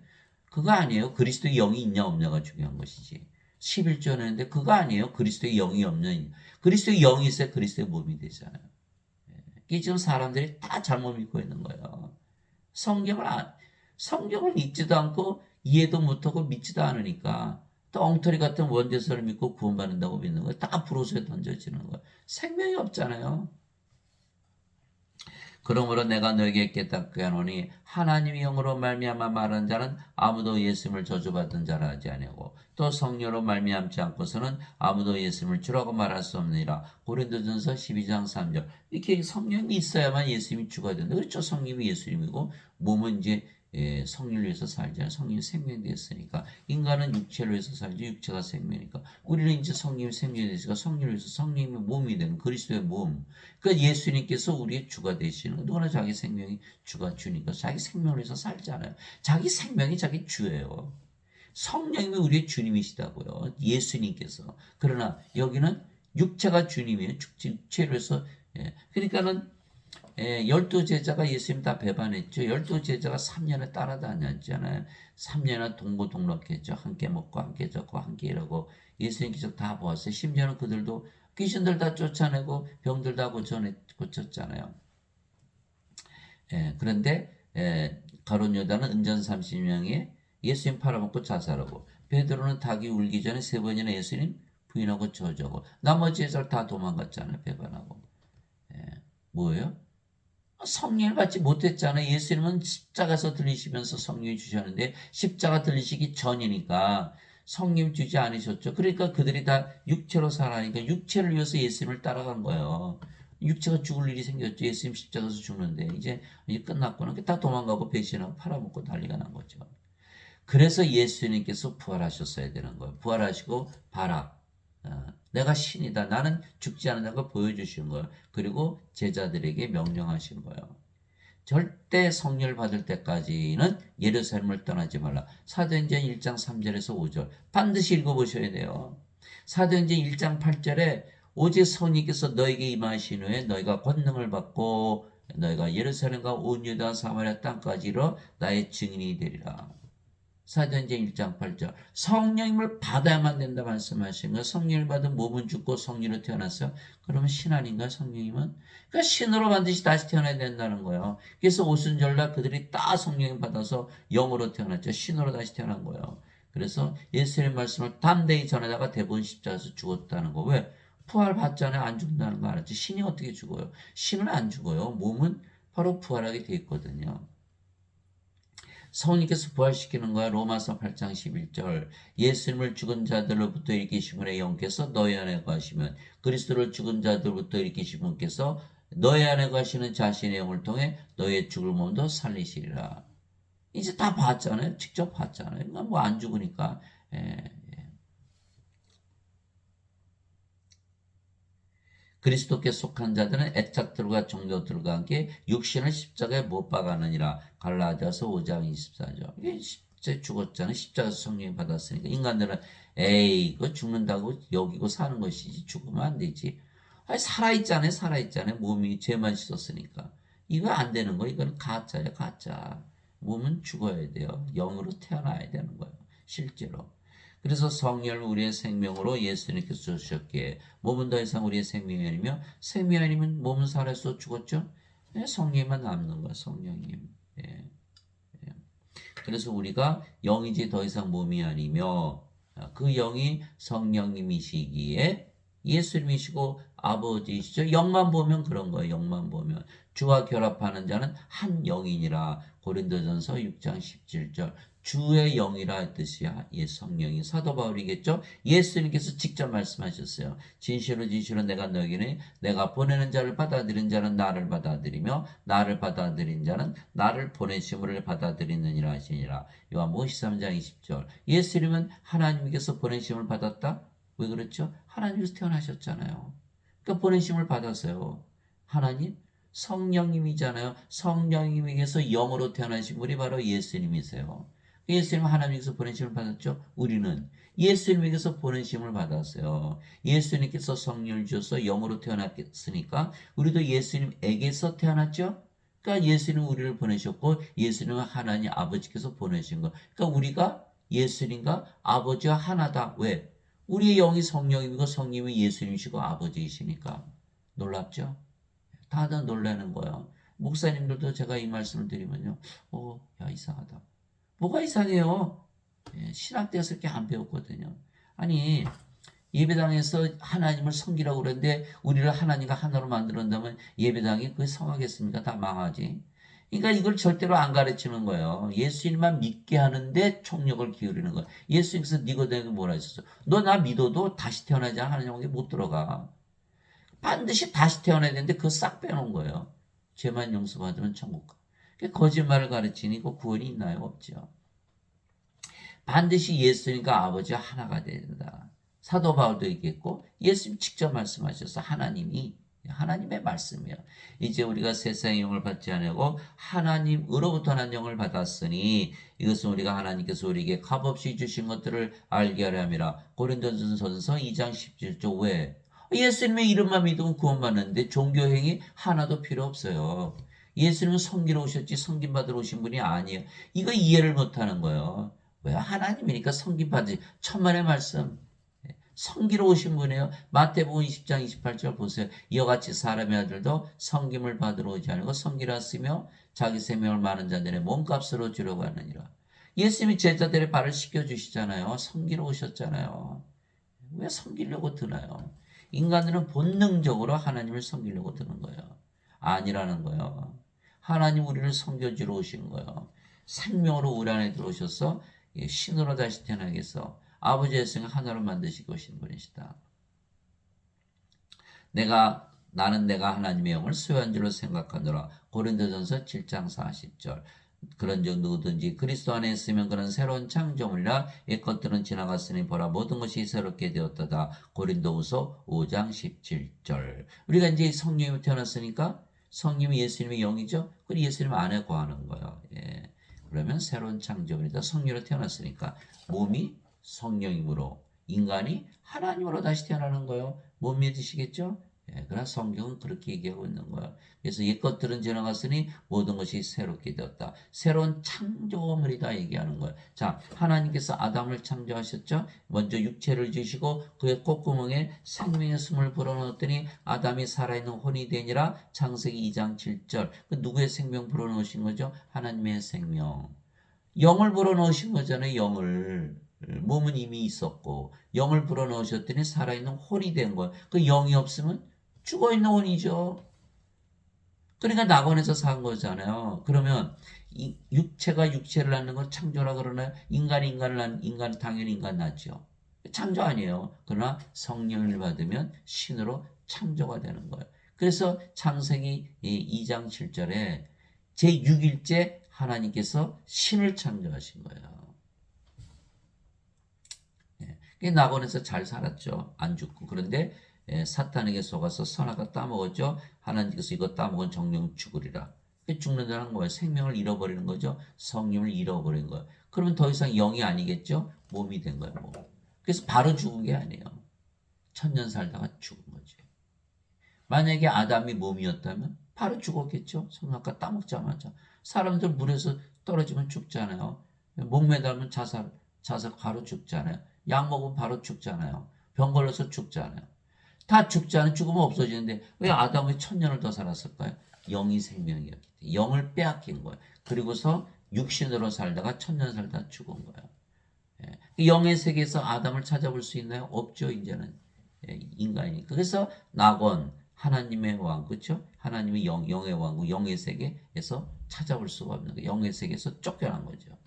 그거 아니에요. 그리스도의 영이 있냐 없냐가 중요한 것이지. 11조 했는데 그거 아니에요. 그리스도의 영이 없는. 그리스도의 영이 있어야 그리스도의 몸이 되잖아요. 이게 지금 사람들이 다 잘못 믿고 있는 거예요. 성경을 읽지도 않고 이해도 못하고 믿지도 않으니까 또 엉터리 같은 원죄서를 믿고 구원받는다고 믿는 거예요. 다 불호소에 던져지는 거예요. 생명이 없잖아요. 그러므로 내가 너에게 깨닫게 하노니 하나님의 영으로 말미암아 말하는 자는 아무도 예수님을 저주받은 자라 하지 아니하고 또 성령으로 말미암지 않고서는 아무도 예수님을 주라고 말할 수 없느니라. 고린도전서 12장 3절 이렇게 성령이 있어야만 예수님이 주가 된다. 그렇죠. 성령이 예수님이고 몸은 이제 성령을 위해서 살잖아요. 성령이 생명이 됐으니까. 인간은 육체를 위해서 살지 육체가 생명이니까. 우리는 이제 성령이 생명이 됐으니까 성령을 위해서 성령의 몸이 되는 그리스도의 몸. 그러니까 예수님께서 우리의 주가 되시는 거. 누구나 자기 생명이 주가 주니까 자기 생명을 위해서 살잖아요. 자기 생명이 자기 주예요. 성령님이 우리의 주님이시다고요. 예수님께서. 그러나 여기는 육체가 주님이에요. 육체로 해서. 그러니까는 12제자가 예수님 다 배반했죠. 12제자가 3년을 따라다녔잖아요. 3년을 동고동락했죠. 함께 먹고 함께 젖고 함께 일하고 예수님께서 다 보았어요. 심지어는 그들도 귀신들 다 쫓아내고 병들 다 고쳤잖아요. 그런데 가룟 유다는 은전 30명에 예수님 팔아먹고 자살하고 베드로는 닭이 울기 전에 3번이나 예수님 부인하고 저주하고 나머지 제자들 다 도망갔잖아요. 배반하고. 뭐예요? 성령을 받지 못했잖아요. 예수님은 십자가에서 들리시면서 성령이 주셨는데 십자가 들리시기 전이니까 성령 주지 않으셨죠. 그러니까 그들이 다 육체로 살아니까 육체를 위해서 예수님을 따라간 거예요. 육체가 죽을 일이 생겼죠. 예수님 십자가에서 죽는데 이제 끝났구나. 다 도망가고 배신하고 팔아먹고 난리가 난 거죠. 그래서 예수님께서 부활하셨어야 되는 거예요. 부활하시고 봐라. 내가 신이다. 나는 죽지 않는다는 걸 보여주신 거예요. 그리고 제자들에게 명령하신 거예요. 절대 성령을 받을 때까지는 예루살렘을 떠나지 말라. 사도행전 1장 3절에서 5절 반드시 읽어보셔야 돼요. 사도행전 1장 8절에 오직 성령께서 너에게 임하신 후에 너희가 권능을 받고 너희가 예루살렘과 온 유다 사마리아 땅까지 이르러 나의 증인이 되리라. 사도행전 1장 8절 성령님을 받아야만 된다 말씀하신 거예요. 성령을 받은 몸은 죽고 성령으로 태어났어요. 그러면 신 아닌가요? 성령님은? 그러니까 신으로 반드시 다시 태어나야 된다는 거예요. 그래서 오순절날 그들이 다 성령을 받아서 영으로 태어났죠. 신으로 다시 태어난 거예요. 그래서 예수님의 말씀을 담대히 전하다가 대부분 십자가에서 죽었다는 거. 왜? 부활 받잖아요. 안 죽는다는 거 알았지? 신이 어떻게 죽어요? 신은 안 죽어요. 몸은 바로 부활하게 돼 있거든요. 성령께서 부활시키는 거야. 로마서 8장 11절 예수님을 죽은 자들로부터 일으키신 분의 영께서 너희 안에 거하시면 그리스도를 죽은 자들로부터 일으키신 분께서 너희 안에 거하시는 자신의 영을 통해 너희의 죽을 몸도 살리시리라. 이제 다 봤잖아요. 직접 봤잖아요. 뭐 안 죽으니까. 그리스도께 속한 자들은 애착들과 종교들과 함께 육신을 십자가에 못 박아느니라. 갈라디아서 5장 24절. 이게 십자가에 죽었잖아요. 십자가에서 성령이 받았으니까. 인간들은 에이 그거 죽는다고 여기고 사는 것이지 죽으면 안 되지. 아니 살아있잖아요. 살아있잖아요. 몸이 죄만 씻었으니까. 이거 안 되는 거. 이건 가짜예요. 가짜. 몸은 죽어야 돼요. 영으로 태어나야 되는 거예요. 실제로. 그래서 성령을 우리의 생명으로 예수님께서 주셨기에 몸은 더 이상 우리의 생명이 아니며 생명이 아니면 몸은 살아서 죽었죠. 성령만 남는 거야. 성령님. 그래서 우리가 영이지 더 이상 몸이 아니며 그 영이 성령님이시기에 예수님이시고 아버지이시죠. 영만 보면 그런 거예요. 영만 보면 주와 결합하는 자는 한 영이니라. 고린도전서 6장 17절 주의 영이라 뜻이야. 성령이 사도 바울이겠죠. 예수님께서 직접 말씀하셨어요. 진실로 진실로 내가 너에게는 내가 보내는 자를 받아들인 자는 나를 받아들이며 나를 받아들인 자는 나를 보내심을 받아들이느니라 하시니라. 요한복음 13장 20절 예수님은 하나님께서 보내심을 받았다. 왜 그렇죠? 하나님께서 태어나셨잖아요. 그러니까 보내심을 받았어요. 하나님 성령님이잖아요. 성령님에게서 영으로 태어나신 분이 바로 예수님이세요. 예수님은 하나님께서 보내심을 받았죠. 우리는 예수님에게서 보내심을 받았어요. 예수님께서 성령을 주셔서 영으로 태어났으니까 우리도 예수님에게서 태어났죠. 그러니까 예수님은 우리를 보내셨고 예수님은 하나님 아버지께서 보내신 거. 그러니까 우리가 예수님과 아버지와 하나다. 왜? 우리의 영이 성령이고 성령이 예수님이시고 아버지이시니까. 놀랍죠? 다들 놀라는 거예요. 목사님들도 제가 이 말씀을 드리면요. 야 이상하다. 뭐가 이상해요? 신학 때에서 이렇게 안 배웠거든요. 아니 예배당에서 하나님을 섬기라고 그러는데 우리를 하나님과 하나로 만들었다면 예배당이 그게 성하겠습니까? 다 망하지. 그러니까 이걸 절대로 안 가르치는 거예요. 예수님만 믿게 하는데 총력을 기울이는 거예요. 예수님께서 니고데모에게 뭐라 했었어? 너 나 믿어도 다시 태어나지 않아 하나님에게 못 들어가. 반드시 다시 태어나야 되는데 그거 싹 빼놓은 거예요. 죄만 용서받으면 천국 가. 거짓말을 가르치니까 구원이 있나요? 없죠. 반드시 예수님과 아버지와 하나가 돼야 된다. 사도 바울도 얘기했고 예수님 직접 말씀하셔서 하나님의 말씀이에요. 이제 우리가 세상의 영을 받지 않고 하나님으로부터 난 영을 받았으니 이것은 우리가 하나님께서 우리에게 값없이 주신 것들을 알게 하려 함이라. 고린도전서 2장 17절. 왜? 예수님의 이름만 믿으면 구원받는데 종교행위 하나도 필요 없어요. 예수님은 섬기러 오셨지 섬김받으러 오신 분이 아니에요. 이거 이해를 못하는 거예요. 왜? 하나님이니까 섬김받으시. 천만의 말씀. 섬기러 오신 분이에요. 마태복음 20장 28절 보세요. 이와 같이 사람의 아들도 섬김을 받으러 오지 않고 섬기라 했으며 자기 생명을 많은 자들의 몸값으로 주려고 하느니라. 예수님이 제자들의 발을 씻겨주시잖아요. 섬기러 오셨잖아요. 왜 섬기려고 드나요? 인간들은 본능적으로 하나님을 섬기려고 드는 거예요. 아니라는 거예요. 하나님 우리를 섬겨주러 오신 거예요. 생명으로 우리 안에 들어오셔서 신으로 다시 태어나게 해서 아버지의 생을 하나로 만드시고 오신 분이시다. 나는 내가 하나님의 영을 소유한 줄로 생각하노라. 고린도전서 7장 40절. 그런즉 누구든지 그리스도 안에 있으면 그는 새로운 창조물이라 옛 것들은 지나갔으니 보라 모든 것이 새롭게 되었다다. 고린도후서 5장 17절. 우리가 이제 성령이 태어났으니까 성령이 예수님의 영이죠. 그리고 예수님 안에 거하는 거예요. 예. 그러면 새로운 창조물이다. 성령으로 태어났으니까 몸이 성령이므로 인간이 하나님으로 다시 태어나는 거예요. 못 믿으시겠죠? 예, 그러나 성경은 그렇게 얘기하고 있는 거예요. 그래서 옛 것들은 지나갔으니 모든 것이 새롭게 되었다. 새로운 창조물이다 얘기하는 거예요. 자, 하나님께서 아담을 창조하셨죠? 먼저 육체를 주시고 그의 콧구멍에 생명의 숨을 불어넣었더니 아담이 살아있는 혼이 되니라. 창세기 2장 7절. 그 누구의 생명 불어넣으신 거죠? 하나님의 생명. 영을 불어넣으신 거잖아요. 영을. 몸은 이미 있었고 영을 불어넣으셨더니 살아있는 혼이 된 거예요. 그 영이 없으면 죽어있는 혼이죠. 그러니까 낙원에서 산 거잖아요. 그러면 육체가 육체를 낳는 걸 창조라 그러나요? 인간이 인간을 낳는 인간 당연히 인간 낳죠. 창조 아니에요. 그러나 성령을 받으면 신으로 창조가 되는 거예요. 그래서 창세기 2장 7절에 제6일째 하나님께서 신을 창조하신 거예요. 낙원에서 잘 살았죠. 안 죽고. 그런데 사탄에게 속아서 선악과 따먹었죠. 하나님께서 이거 따먹은 정령 죽으리라. 죽는다는 거예요. 생명을 잃어버리는 거죠. 성령을 잃어버린 거예요. 그러면 더 이상 영이 아니겠죠. 몸이 된 거예요. 몸. 그래서 바로 죽은 게 아니에요. 천년 살다가 죽은 거죠. 만약에 아담이 몸이었다면 바로 죽었겠죠. 선악과 따먹자마자. 사람들 물에서 떨어지면 죽잖아요. 목매달면 자살 바로 죽잖아요. 약 먹으면 바로 죽잖아요. 병 걸려서 죽잖아요. 다 죽잖아요. 죽으면 없어지는데 왜 아담이 1000년을 더 살았을까요? 영이 생명이었기 때문에. 영을 빼앗긴 거예요. 그리고서 육신으로 살다가 1000년 살다 죽은 거예요. 영의 세계에서 아담을 찾아볼 수 있나요? 없죠. 이제는 인간이니까. 그래서 낙원 하나님의 왕, 그렇죠? 하나님의 영의 왕국, 영의 세계에서 찾아볼 수가 없는 거예요. 영의 세계에서 쫓겨난 거죠.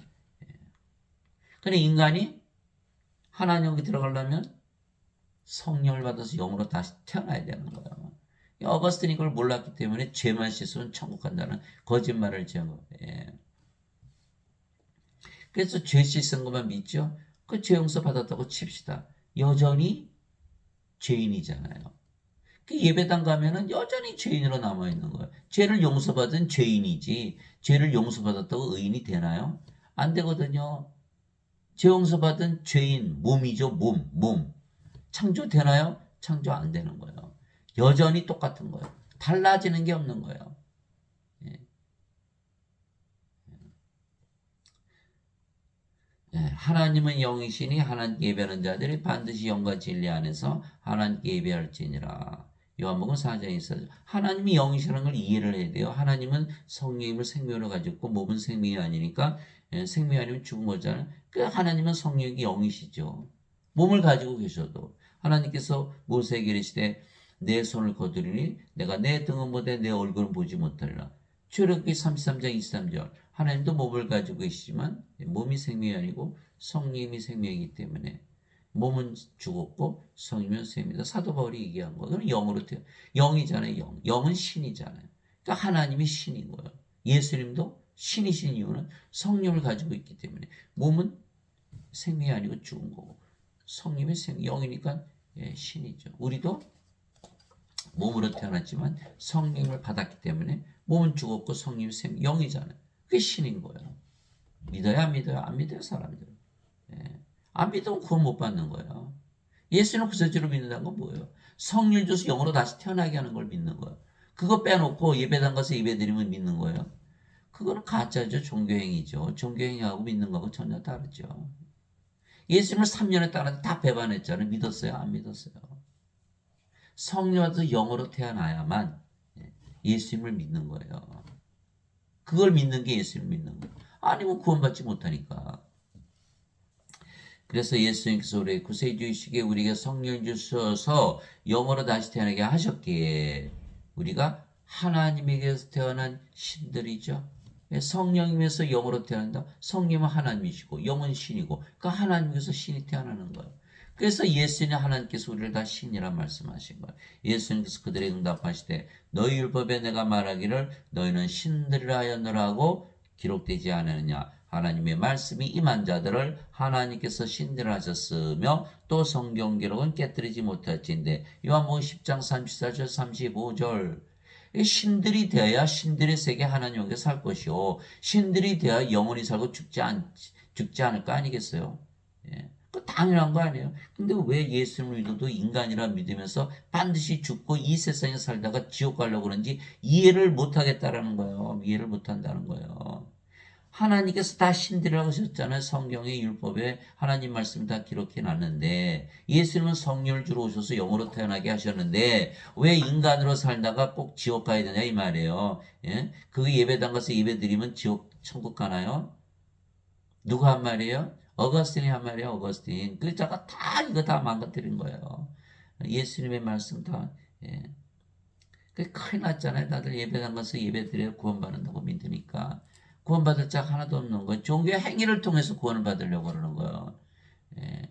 근데 인간이 하나님께 들어가려면 성령을 받아서 영으로 다시 태어나야 되는 거예요. 어거스틴이 그걸 몰랐기 때문에 죄만 씻으면 천국 간다는 거짓말을 지은 거예요. 그래서 죄 씻은 것만 믿죠. 그 죄 용서 받았다고 칩시다. 여전히 죄인이잖아요. 그 예배당 가면은 여전히 죄인으로 남아있는 거예요. 죄를 용서받은 죄인이지 죄를 용서받았다고 의인이 되나요? 안 되거든요. 죄 용서받은 죄인, 몸이죠. 몸. 창조되나요? 창조 안 되는 거예요. 여전히 똑같은 거예요. 달라지는 게 없는 거예요. 하나님은 영이시니 하나님께 예배하는 자들이 반드시 영과 진리 안에서 하나님께 예배할지니라. 요한복음 4장에 있어요. 하나님이 영이시라는 걸 이해를 해야 돼요. 하나님은 성령임을 생명으로 가졌고 몸은 생명이 아니니까 생명이 아니면 죽은 거잖아요. 그 하나님은 성령이 영이시죠. 몸을 가지고 계셔도 하나님께서 모세에게 이르시되 내 손을 거두리니 내가 내 등은 보되 내 얼굴은 보지 못하리라. 출애굽기 33장 23절. 하나님도 몸을 가지고 계시지만 몸이 생명이 아니고 성령이 생명이기 때문에 몸은 죽었고 성이면 생입니다. 사도 바울이 얘기한 거. 그럼 영으로 영이잖아요. 영은 신이잖아요. 그러니까 하나님이 신인 거예요. 예수님도 신이신 이유는 성령을 가지고 있기 때문에 몸은 생명이 아니고 죽은 거고 성령이 영이니까 신이죠. 우리도 몸으로 태어났지만 성령을 받았기 때문에 몸은 죽었고 성령이 영이잖아요. 그게 신인 거예요. 믿어요, 안 믿어요? 안 믿어요, 사람들은. 안 믿으면 구원 못 받는 거예요. 예수는 구세주로 믿는다는 건 뭐예요? 성령 줘서 영으로 다시 태어나게 하는 걸 믿는 거예요. 그거 빼놓고 예배당 가서 예배드리면 믿는 거예요. 그거는 가짜죠. 종교행위죠. 종교행위하고 믿는 거하고 전혀 다르죠. 예수님을 3년에 따라 다 배반했잖아요. 믿었어요? 안 믿었어요? 성령도 영으로 태어나야만 예수님을 믿는 거예요. 그걸 믿는 게 예수님을 믿는 거예요. 아니면 구원받지 못하니까. 그래서 예수님께서 우리 구세주이시기에 우리에게 성령 주셔서 영으로 다시 태어나게 하셨기에 우리가 하나님에게서 태어난 신들이죠. 성령님에서 영으로 태어난다. 성령은 하나님이시고 영은 신이고 그러니까 하나님께서 신이 태어나는 거예요. 그래서 예수님 하나님께서 우리를 다 신이라 말씀하신 거예요. 예수님께서 그들에게 응답하시되 너희 율법에 내가 말하기를 너희는 신들이라 하였느라고 기록되지 않았느냐. 하나님의 말씀이 임한 자들을 하나님께서 신들을 하셨으며 또 성경 기록은 깨뜨리지 못할진데 요한복음 10장 34절 35절 신들이 되어야 신들의 세계 하나님께 살 것이요 신들이 되어야 영원히 살고 죽지 않을 거 아니겠어요? 예. 그 당연한 거 아니에요. 근데 왜 예수님을 믿어도 인간이라 믿으면서 반드시 죽고 이 세상에 살다가 지옥 가려고 그런지 이해를 못 하겠다라는 거예요. 이해를 못 한다는 거예요. 하나님께서 다 신들이라고 하셨잖아요. 성경의 율법에 하나님 말씀 다 기록해 놨는데 예수님은 성령을 주러 오셔서 영으로 태어나게 하셨는데 왜 인간으로 살다가 꼭 지옥 가야 되냐 이 말이에요. 예? 그 예배당 가서 예배 드리면 지옥 천국 가나요? 누가 한 말이에요? 어거스틴이 한 말이에요. 어거스틴. 그 자가 다 이거 다 망가뜨린 거예요. 예수님의 말씀 다. 예. 그 큰일 났잖아요. 다들 예배당 가서 예배 드려야 구원받는다고 믿으니까. 구원받을 자 하나도 없는 거예요. 종교의 행위를 통해서 구원을 받으려고 그러는 거예요. 예.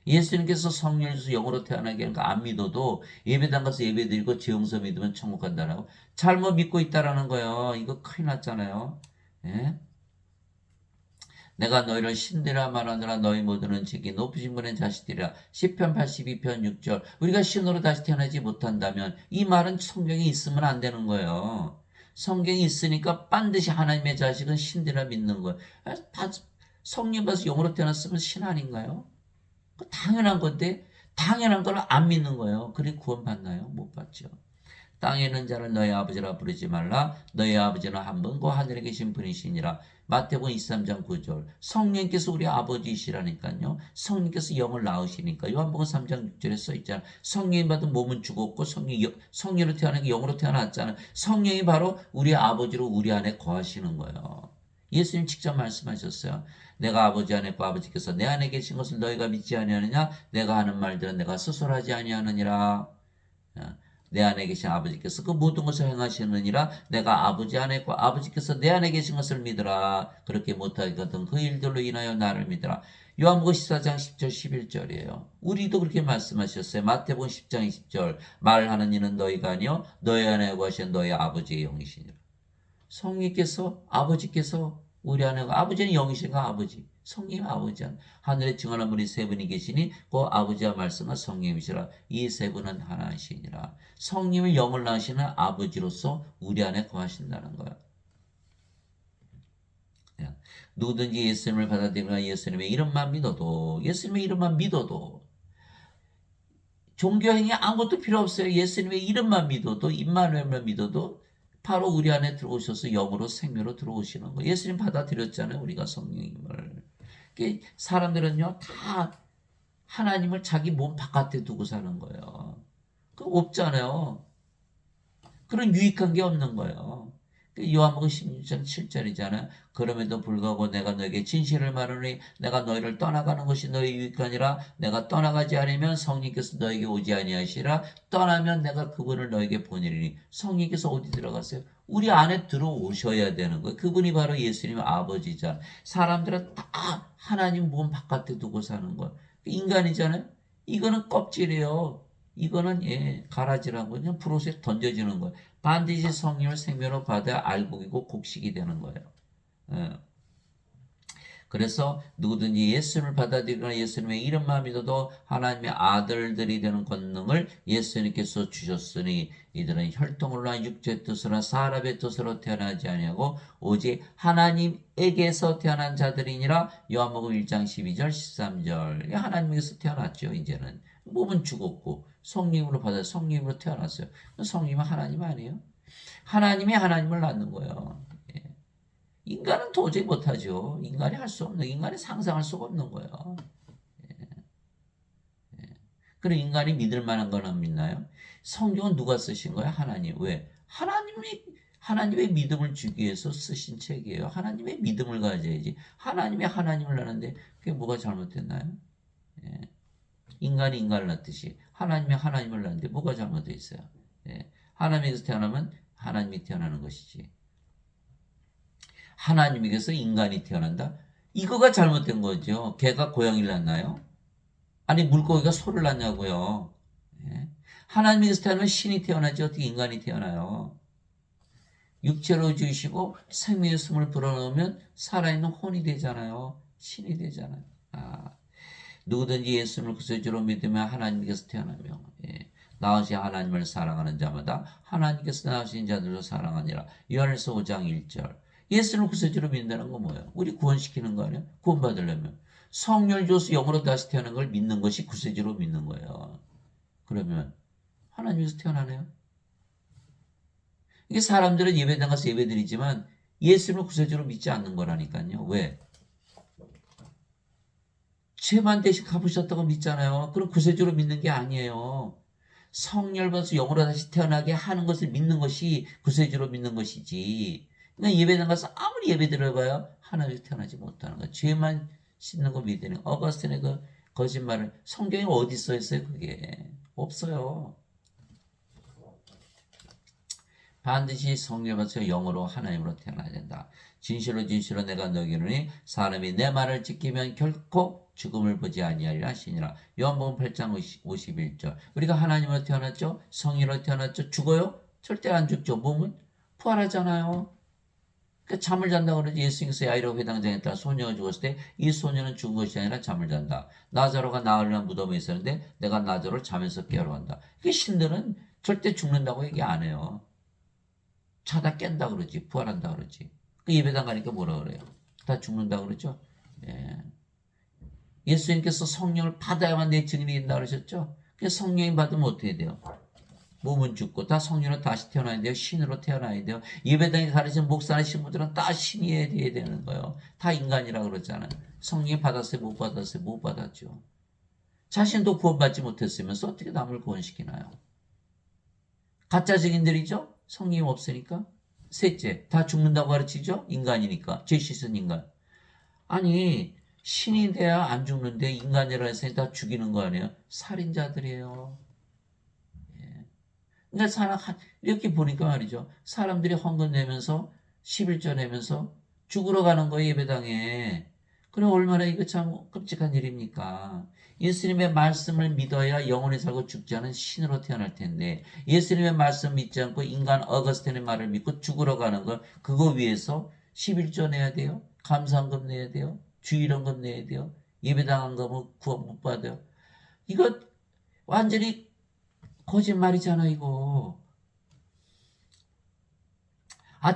예수님께서 성령을 주셔서 영으로 태어나게 하는 거 안 믿어도 예배당 가서 예배 드리고 죄 용서 믿으면 천국 간다라고 잘못 믿고 있다라는 거예요. 이거 큰일 났잖아요. 예? 내가 너희를 신들아 말하느라 너희 모두는 지기 높으신 분의 자식들이라. 시편 82편 6절. 우리가 신으로 다시 태어나지 못한다면 이 말은 성경에 있으면 안 되는 거예요. 성경이 있으니까 반드시 하나님의 자식은 신들이라 믿는 거예요. 성령 받아서 영으로 태어났으면 신 아닌가요? 당연한 건데 당연한 걸 안 믿는 거예요. 그래 구원 받나요? 못 받죠. 땅에 있는 자를 너희 아버지라 부르지 말라. 너희 아버지는 한 분 그 하늘에 계신 분이시니라. 마태복음 23장 9절. 성령께서 우리 아버지이시라니까요. 성령께서 영을 낳으시니까. 요한복음 3장 6절에 써 있잖아. 성령이 받은 몸은 죽었고 성령으로 태어난 게 영으로 태어났잖아. 성령이 바로 우리 아버지로 우리 안에 거하시는 거예요. 예수님 직접 말씀하셨어요. 내가 아버지 안에 있고 아버지께서 내 안에 계신 것을 너희가 믿지 아니하느냐? 내가 하는 말들은 내가 스스로 하지 아니하느니라. 내 안에 계신 아버지께서 그 모든 것을 행하시느니라. 내가 아버지 안에 있고 아버지께서 내 안에 계신 것을 믿으라. 그렇게 못하거든 그 일들로 인하여 나를 믿으라. 요한복음 14장 10절 11절이에요. 우리도 그렇게 말씀하셨어요. 마태복음 10장 20절. 말하는 이는 너희가 아니요 너희 안에 거하신 너희 아버지의 영이시니라. 성령께서 아버지께서 우리 안에 아버지는 영이신가 아버지. 성님 아버지야. 하늘에 증언한 분이 세 분이 계시니 그 아버지와 말씀은 성령이시라. 이 세 분은 하나이시니라. 성님을 영을 낳으시는 아버지로서 우리 안에 거하신다는 거야. 누구든지 예수님을 받아들이거나 예수님의 이름만 믿어도 예수님의 이름만 믿어도 종교행위 아무것도 필요 없어요. 예수님의 이름만 믿어도 임마누엘만 믿어도 바로 우리 안에 들어오셔서 영으로 생명으로 들어오시는 거예요. 예수님 받아들였잖아요. 우리가 성령님을. 사람들은요 다 하나님을 자기 몸 바깥에 두고 사는 거예요. 그거 없잖아요. 그런 유익한 게 없는 거예요. 요한복음 16장 7절이잖아요. 그럼에도 불구하고 내가 너에게 진실을 말하노니 내가 너희를 떠나가는 것이 너희 유익하니라. 내가 떠나가지 않으면 성령께서 너에게 오지 아니하시라. 떠나면 내가 그분을 너에게 보내리니. 성령께서 어디 들어갔어요? 우리 안에 들어오셔야 되는 거예요. 그분이 바로 예수님의 아버지잖아요. 사람들은 다 하나님 몸 바깥에 두고 사는 거예요. 인간이잖아요. 이거는 껍질이에요. 이거는 가라지라고 그냥 브로스에 던져지는 거예요. 반드시 성령을 생명으로 받아야 알곡이고 곡식이 되는 거예요. 예. 그래서 누구든지 예수님을 받아들이거나 예수님의 이름만 믿어도 하나님의 아들들이 되는 권능을 예수님께서 주셨으니 이들은 혈통으로나 육체의 뜻으로나 사람의 뜻으로 태어나지 아니하고 오직 하나님에게서 태어난 자들이니라. 요한복음 1장 12절 13절. 하나님에게서 태어났죠. 이제는 몸은 죽었고 성령으로 받아 성령으로 태어났어요. 성령은 하나님 아니에요? 하나님이 하나님을 낳는 거예요. 인간은 도저히 못하죠. 인간이 할 수 없는, 인간이 상상할 수가 없는 거예요. 그럼 인간이 믿을 만한 거는 믿나요? 성경은 누가 쓰신 거예요? 하나님. 왜? 하나님의 믿음을 주기 위해서 쓰신 책이에요. 하나님의 믿음을 가져야지. 하나님의 하나님을 하는데 그게 뭐가 잘못됐나요? 예. 인간이 인간을 낳듯이 하나님의 하나님을 낳는데 뭐가 잘못되어 있어요? 예. 하나님에서 태어나면 하나님이 태어나는 것이지. 하나님에게서 인간이 태어난다? 이거가 잘못된 거죠. 개가 고양이를 낳나요? 아니 물고기가 소를 낳냐고요. 예? 하나님에게서 태어나면 신이 태어나지 어떻게 인간이 태어나요? 육체로 지으시고 생명의 숨을 불어넣으면 살아있는 혼이 되잖아요. 신이 되잖아요. 누구든지 예수님을 구세주로 믿으면 하나님께서 태어나며 나으신 하나님을 사랑하는 자마다 하나님께서 나으신 자들로 사랑하니라. 요한일서 5장 1절. 예수를 구세주로 믿는다는 건 뭐예요? 우리 구원시키는 거 아니에요? 구원받으려면 성령을 줘서 영으로 다시 태어난 걸 믿는 것이 구세주로 믿는 거예요. 그러면 하나님에서 태어나네요. 이게 사람들은 예배당 가서 예배드리지만 예수를 구세주로 믿지 않는 거라니까요. 왜? 죄만 대신 갚으셨다고 믿잖아요. 그럼 구세주로 믿는 게 아니에요. 성령을 받아서 영으로 다시 태어나게 하는 것을 믿는 것이 구세주로 믿는 것이지. 그러니까 예배당 가서 아무리 예배 드려봐야 하나님에서 태어나지 못하는 거야. 죄만 씻는 거 믿으니. 어거스틴의 그 거짓말을 성경에 어디 써 있어요? 그게 없어요. 반드시 성령을 받아서 영으로 하나님으로 태어나야 된다. 진실로 진실로 내가 너에게 이르노니 사람이 내 말을 지키면 결코 죽음을 보지 아니하리라 하시니라. 요한복음 8장 51절. 우리가 하나님으로 태어났죠? 성령으로 태어났죠? 죽어요? 절대 안 죽죠. 몸은 부활하잖아요. 그러니까 잠을 잔다고 그러지. 예수님께서 야이로 회당장에 따라 소녀가 죽었을 때 이 소녀는 죽은 것이 아니라 잠을 잔다. 나자로가 나흘이나 무덤에 있었는데 내가 나자로를 잠에서 깨우러 간다. 이게 신들은 절대 죽는다고 얘기 안 해요. 자다 깬다 그러지. 부활한다 그러지. 그 예배당 가니까 뭐라 그래요? 다 죽는다 그러죠. 예. 예수님께서 성령을 받아야만 내 증인이 된다 그러셨죠. 그래서 성령이 받으면 어떻게 돼요? 몸은 죽고 다 성령으로 다시 태어나야 돼요. 신으로 태어나야 돼요. 예배당에 가르치는 목사나 신부들은 다 신이 돼야 되는 거예요. 다 인간이라 그러잖아요. 성령이 받았어요? 못 받았어요? 못 받았죠. 자신도 구원받지 못했으면서 어떻게 남을 구원시키나요? 가짜 증인들이죠? 성령이 없으니까. 셋째, 다 죽는다고 가르치죠? 인간이니까. 죄 씻은 인간. 아니, 신이 돼야 안 죽는데 인간이라 해서 다 죽이는 거 아니에요? 살인자들이에요. 그러니까 이렇게 보니까 말이죠. 사람들이 헌금 내면서 11조 내면서 죽으러 가는 거예요, 예배당에. 그럼 얼마나 이거 참 끔찍한 일입니까? 예수님의 말씀을 믿어야 영원히 살고 죽지 않은 신으로 태어날 텐데 예수님의 말씀 믿지 않고 인간 어거스틴의 말을 믿고 죽으러 가는 거 그거 위해서 11조 내야 돼요? 감사헌금 내야 돼요? 주일헌금 내야 돼요? 예배당 안 가면 구원 못 받아요? 이거 완전히 거짓말이잖아, 이거.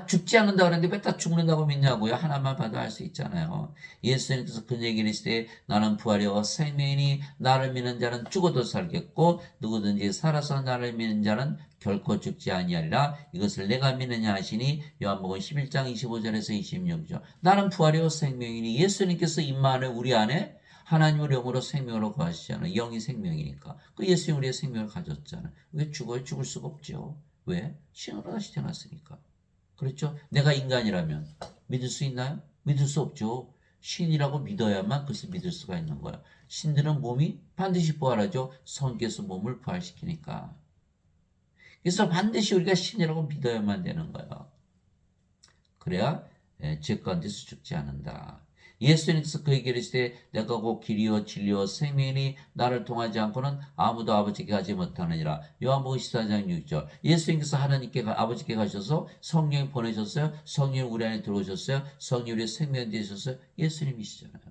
죽지 않는다 그랬는데 왜 다 죽는다고 믿냐고요? 하나만 봐도 알 수 있잖아요. 예수님께서 그 얘기를 했을 때 나는 부활이요 생명이니 나를 믿는 자는 죽어도 살겠고 누구든지 살아서 나를 믿는 자는 결코 죽지 아니하리라. 이것을 내가 믿느냐 하시니 요한복음 11장 25절에서 26절. 나는 부활이요 생명이니 예수님께서 임마누엘 우리 안에 하나님의 영으로 생명으로 거하시잖아요. 영이 생명이니까. 그 예수님 우리의 생명을 가졌잖아요. 왜 죽어요? 죽을 수가 없죠. 왜? 신으로 다시 태어났으니까. 그렇죠? 내가 인간이라면 믿을 수 있나요? 믿을 수 없죠. 신이라고 믿어야만 그것을 믿을 수가 있는 거야. 신들은 몸이 반드시 부활하죠. 성께서 몸을 부활시키니까. 그래서 반드시 우리가 신이라고 믿어야만 되는 거예요. 그래야 죄 가운데서 죽지 않는다. 예수님께서 그에게 이르시되 내가 곧 길이요 진리요 생명이니 나를 통하지 않고는 아무도 아버지께 가지 못하느니라. 요한복음 14장 6절. 예수님께서 하나님께 아버지께 가셔서 성령이 보내셨어요. 성령이 우리 안에 들어오셨어요. 성령이 우리의 생명 되셨어요. 예수님이시잖아요.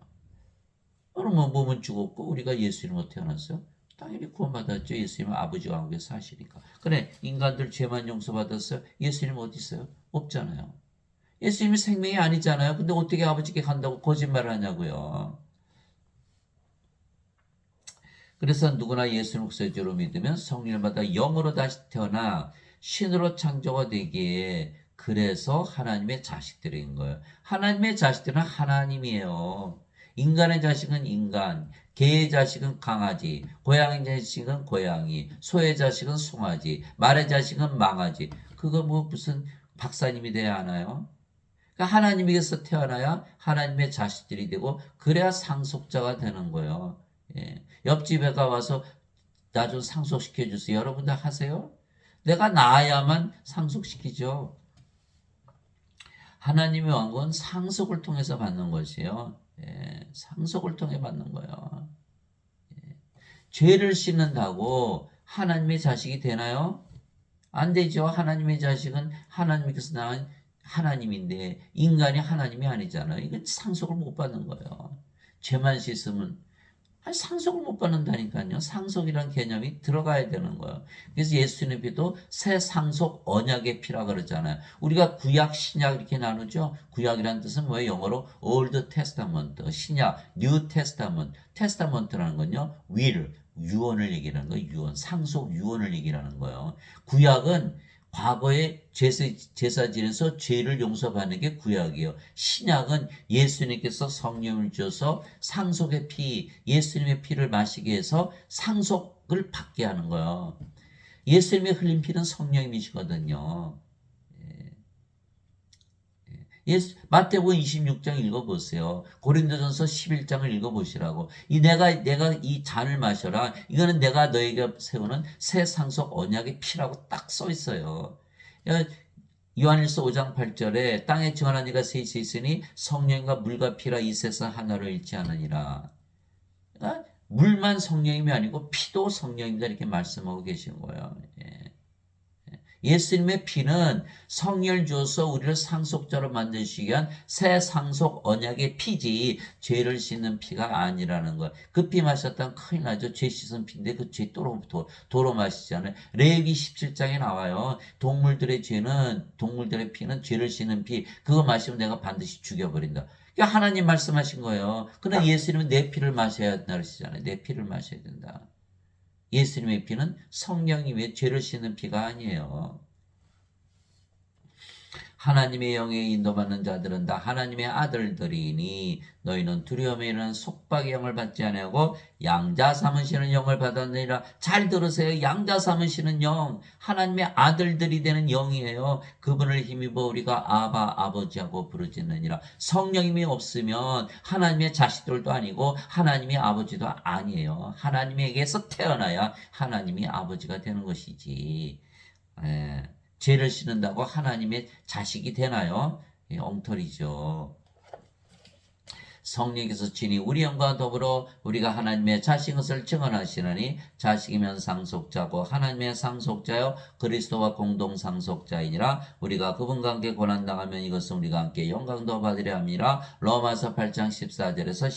그러면 몸은 죽었고 우리가 예수님으로 태어났어요. 당연히 구원받았죠. 예수님은 아버지와 함께 사시니까. 그래 인간들 죄만 용서받았어요. 예수님 어디 있어요? 없잖아요. 예수님이 생명이 아니잖아요. 근데 어떻게 아버지께 간다고 거짓말을 하냐고요. 그래서 누구나 예수님을 구세주로 믿으면 성령을 받아 영으로 다시 태어나 신으로 창조가 되기에 그래서 하나님의 자식들인 거예요. 하나님의 자식들은 하나님이에요. 인간의 자식은 인간, 개의 자식은 강아지, 고양이의 자식은 고양이, 소의 자식은 송아지, 말의 자식은 망아지. 그거 뭐 무슨 박사님이 돼야 하나요? 그러니까 하나님에게서 태어나야 하나님의 자식들이 되고 그래야 상속자가 되는 거예요. 예. 옆집에가 와서 나 좀 상속시켜 주세요. 여러분들 하세요? 내가 낳아야만 상속시키죠. 하나님의 왕국은 상속을 통해서 받는 것이에요. 예. 상속을 통해 받는 거예요. 예. 죄를 씻는다고 하나님의 자식이 되나요? 안 되죠. 하나님의 자식은 하나님께서 낳은 하나님인데 인간이 하나님이 아니잖아요. 이건 상속을 못 받는 거예요. 죄만 씻으면 상속을 못 받는다니까요. 상속이란 개념이 들어가야 되는 거예요. 그래서 예수님의 피도 새 상속 언약의 피라 그러잖아요. 우리가 구약, 신약 이렇게 나누죠. 구약이란 뜻은 뭐예요? 영어로 Old Testament, 신약, New Testament. Testament라는 건요. will, 유언을 얘기하는 거예요. 유언, 상속 유언을 얘기하는 거예요. 구약은 과거에 제사 지내서 죄를 용서받는 게 구약이에요. 신약은 예수님께서 성령을 주셔서 상속의 피, 예수님의 피를 마시게 해서 상속을 받게 하는 거예요. 예수님의 흘린 피는 성령님이시거든요. 마태복음 26장 읽어보세요. 고린도전서 11장을 읽어보시라고. 내가 이 잔을 마셔라. 이거는 내가 너에게 세우는 새 상속 언약의 피라고 딱 써 있어요. 요한일서 5장 8절에 땅에 증언한 이가 셋이 있으니 성령과 물과 피라 이 세상 하나로 잃지 않으니라. 물만 성령님이 아니고 피도 성령입니다. 이렇게 말씀하고 계신 거예요. 예수님의 피는 성령을 주어서 우리를 상속자로 만드시기 위한 새 상속 언약의 피지 죄를 씻는 피가 아니라는 거예요. 그 피 마셨다면 큰일 나죠. 죄 씻은 피인데 그 죄 도로 마시잖아요. 레위기 17장에 나와요. 동물들의 피는 죄를 씻는 피 그거 마시면 내가 반드시 죽여버린다. 그러니까 하나님 말씀하신 거예요. 그러나 예수님은 내 피를 마셔야 한다 그러시잖아요. 내 피를 마셔야 된다. 예수님의 피는 성령님의 죄를 씻는 피가 아니에요. 하나님의 영에 인도받는 자들은 다 하나님의 아들들이니 너희는 두려움에 이르는 속박의 영을 받지 아니하고 양자 삼으시는 영을 받았느니라. 잘 들으세요. 양자 삼으시는 영 하나님의 아들들이 되는 영이에요. 그분을 힘입어 우리가 아바 아버지하고 부르짖느니라. 성령님이 없으면 하나님의 자식들도 아니고 하나님의 아버지도 아니에요. 하나님에게서 태어나야 하나님이 아버지가 되는 것이지. 죄를 씻는다고 하나님의 자식이 되나요? 엉터리죠. 성령께서 친히 우리 영과 더불어 우리가 하나님의 자식인 것을 증언하시느니 자식이면 상속자고 하나님의 상속자여 그리스도와 공동 상속자이니라. 우리가 그분과 함께 고난당하면 이것은 우리가 함께 영광도 받으려 함이라. 로마서 8장 14절에서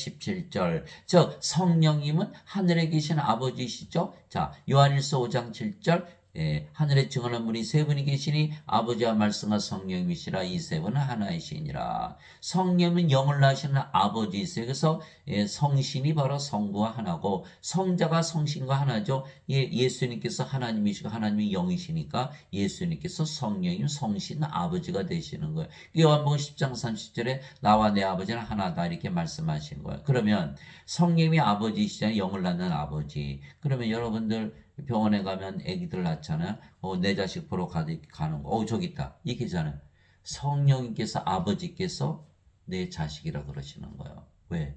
17절. 즉 성령님은 하늘에 계신 아버지시죠. 자, 요한일서 5장 7절 하늘에 증언한 분이 세 분이 계시니 아버지와 말씀과 성령이시라. 이 세 분은 하나이시니라. 성령은 영을 낳으시는 아버지이세요. 그래서 성신이 바로 성부와 하나고 성자가 성신과 하나죠. 예수님께서 하나님이시고 하나님이 영이시니까 예수님께서 성령님 성신 아버지가 되시는 거예요. 요한복음 10장 30절에 나와 내 아버지는 하나다 이렇게 말씀하신 거예요. 그러면 성령이 아버지시잖아요. 영을 낳는 아버지. 그러면 여러분들 병원에 가면 아기들 낳잖아요. 내 자식 보러 가는 거. 저기 있다. 이렇게잖아요. 성령님께서 아버지께서 내 자식이라 그러시는 거예요. 왜?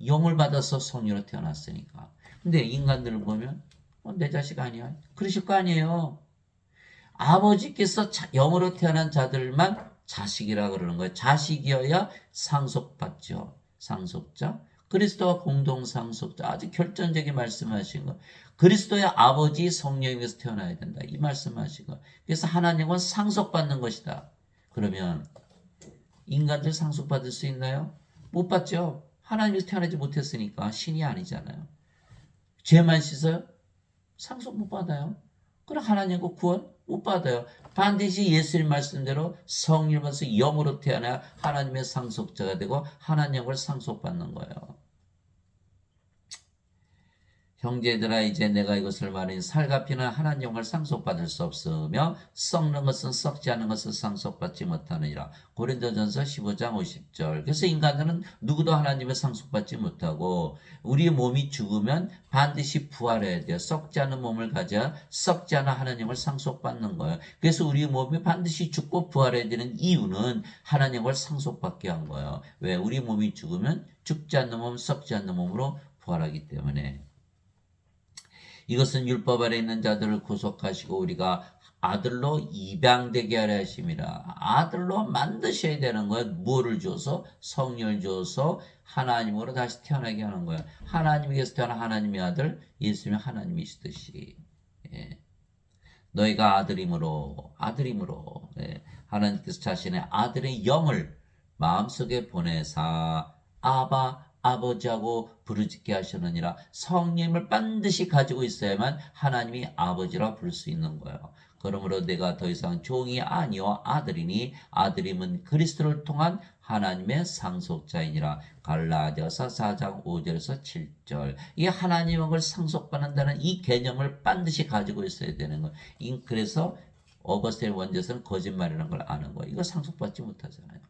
영을 받아서 성령으로 태어났으니까. 근데 인간들을 보면 내 자식 아니야. 그러실 거 아니에요. 아버지께서 영으로 태어난 자들만 자식이라 그러는 거예요. 자식이어야 상속받죠. 상속자, 그리스도와 공동 상속자. 아주 결정적인 말씀하신 거. 그리스도의 아버지 성령에게서 태어나야 된다. 이 말씀하신 거. 그래서 하나님은 상속받는 것이다. 그러면 인간들 상속받을 수 있나요? 못 받죠. 하나님에서 태어나지 못했으니까 신이 아니잖아요. 죄만 씻어요? 상속 못 받아요. 그럼 하나님과 구원 못 받아요. 반드시 예수님 말씀대로 성령을 받아서 영으로 태어나야 하나님의 상속자가 되고 하나님을 상속받는 거예요. 형제들아 이제 내가 이것을 말하니 살과 피는 하나님을 상속받을 수 없으며 썩는 것은 썩지 않은 것을 상속받지 못하느니라. 고린도전서 15장 50절. 그래서 인간들은 누구도 하나님을 상속받지 못하고 우리 몸이 죽으면 반드시 부활해야 돼요. 썩지 않은 몸을 가져야 썩지 않은 하나님을 상속받는 거예요. 그래서 우리 몸이 반드시 죽고 부활해야 되는 이유는 하나님을 상속받게 한 거예요. 왜? 우리 몸이 죽으면 죽지 않는 몸, 썩지 않는 몸으로 부활하기 때문에. 이것은 율법 아래 있는 자들을 구속하시고 우리가 아들로 입양되게 하려 하심이라. 아들로 만드셔야 되는 거예요. 뭐를 줘서? 성령을 줘서 하나님으로 다시 태어나게 하는 거예요. 하나님에게서 태어난 하나님의 아들, 예수님이 하나님이시듯이. 예. 너희가 아들임으로 예. 하나님께서 자신의 아들의 영을 마음속에 보내사 아바 아버지하고 부르짖게 하시느니라. 성령을 반드시 가지고 있어야만 하나님이 아버지라 부를 수 있는 거예요. 그러므로 내가 더 이상 종이 아니요 아들이니 아들임은 그리스도를 통한 하나님의 상속자이니라. 갈라디아서 4장 5절에서 7절. 이 하나님을 상속받는다는 이 개념을 반드시 가지고 있어야 되는 거예요. 그래서 어거스틴 원저스는 거짓말이라는 걸 아는 거예요. 이거 상속받지 못하잖아요.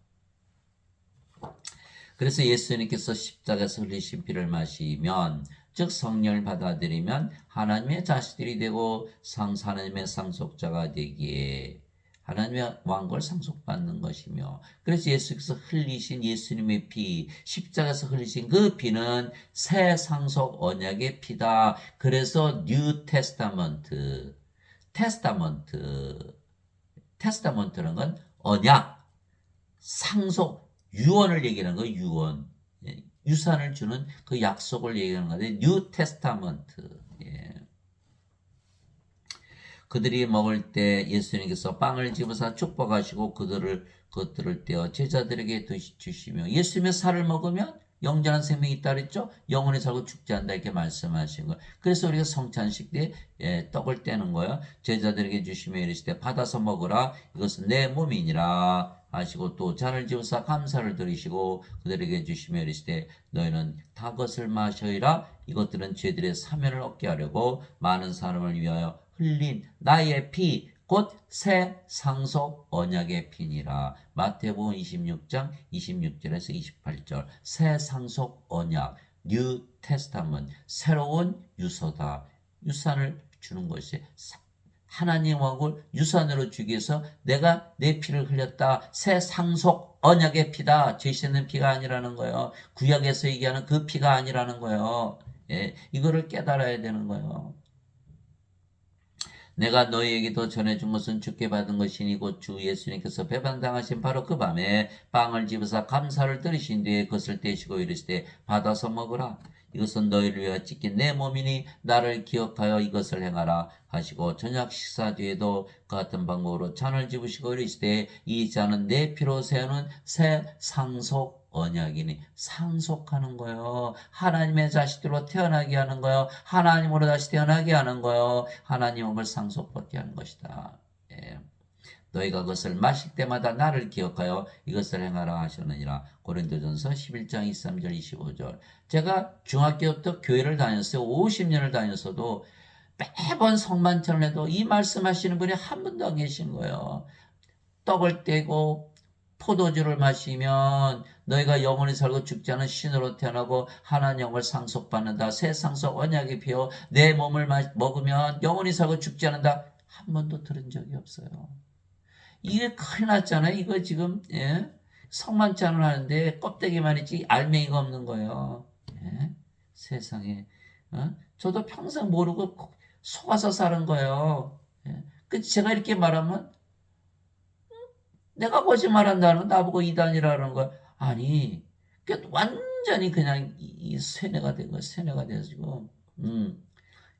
그래서 예수님께서 십자가에서 흘리신 피를 마시면 즉 성령을 받아들이면 하나님의 자식들이 되고 하나님의 상속자가 되기에 하나님의 왕국을 상속받는 것이며, 그래서 예수께서 흘리신 예수님의 피, 십자가에서 흘리신 그 피는 새 상속 언약의 피다. 그래서 뉴 테스타먼트, 테스타먼트는 건 언약, 상속, 유언을 얘기하는 거예요. 유언, 유산을 주는 그 약속을 얘기하는 건데 뉴 테스타먼트. 그들이 먹을 때 예수님께서 빵을 집어서 축복하시고 그것들을 떼어 제자들에게 주시며, 예수님의 살을 먹으면 영원한 생명이 있다 그랬죠. 영원히 살고 죽지 않는다 이렇게 말씀하신 거예요. 그래서 우리가 성찬식 때 떡을 떼는 거예요. 제자들에게 주시며 이르시되 받아서 먹으라, 이것은 내 몸이니라 하시고, 또 잔을 집어서 감사를 드리시고 그들에게 주시며 이르시되 너희는 다 것을 마셔이라, 이것들은 죄들의 사면을 얻게 하려고 많은 사람을 위하여 흘린 나의 피, 곧 새 상속 언약의 피니라. 마태복음 26장 26절에서 28절. 새 상속 언약, 뉴 테스타먼트, 새로운 유서다. 유산을 주는 것이 하나님 왕국을 유산으로 주기 위해서 내가 내 피를 흘렸다. 새 상속 언약의 피다. 죄 씻는 피가 아니라는 거예요. 구약에서 얘기하는 그 피가 아니라는 거예요. 이거를 깨달아야 되는 거예요. 내가 너희에게도 전해준 것은 주께 받은 것이니 곧 주 예수님께서 배반당하신 바로 그 밤에 빵을 집어서 감사를 드리신 뒤에 그것을 떼시고 이르시되 받아서 먹으라, 이것은 너희를 위하여 찢긴 내 몸이니 나를 기억하여 이것을 행하라 하시고, 저녁 식사 뒤에도 그 같은 방법으로 잔을 집으시고 이르시되 이 잔은 내 피로 세우는 새 상속 언약이니. 상속하는 거예요. 하나님의 자식들로 태어나게 하는 거예요. 하나님으로 다시 태어나게 하는 거예요. 하나님을 상속받게 하는 것이다. 너희가 그것을 마실 때마다 나를 기억하여 이것을 행하라 하셨느니라. 고린도전서 11장 23절 25절. 제가 중학교부터 교회를 다녔어요. 50년을 다녔어도 매번 성만찬을 해도 이 말씀하시는 분이 한 분도 안 계신 거예요. 떡을 떼고 포도주를 마시면 너희가 영원히 살고 죽지 않은 신으로 태어나고 하나님을 상속받는다. 새 상속 언약이 피어 내 몸을 먹으면 영원히 살고 죽지 않는다. 한 번도 들은 적이 없어요. 이게 큰일 났잖아요. 이거 지금 성만찬을 하는데 껍데기만 있지 알맹이가 없는 거예요. 세상에. 저도 평생 모르고 속아서 사는 거예요. 제가 이렇게 말하면 내가 거짓말한다는 거, 나보고 이단이라는 거야. 아니, 그러니까 완전히 그냥 이 세뇌가 된 거예요. 세뇌가 돼가지고,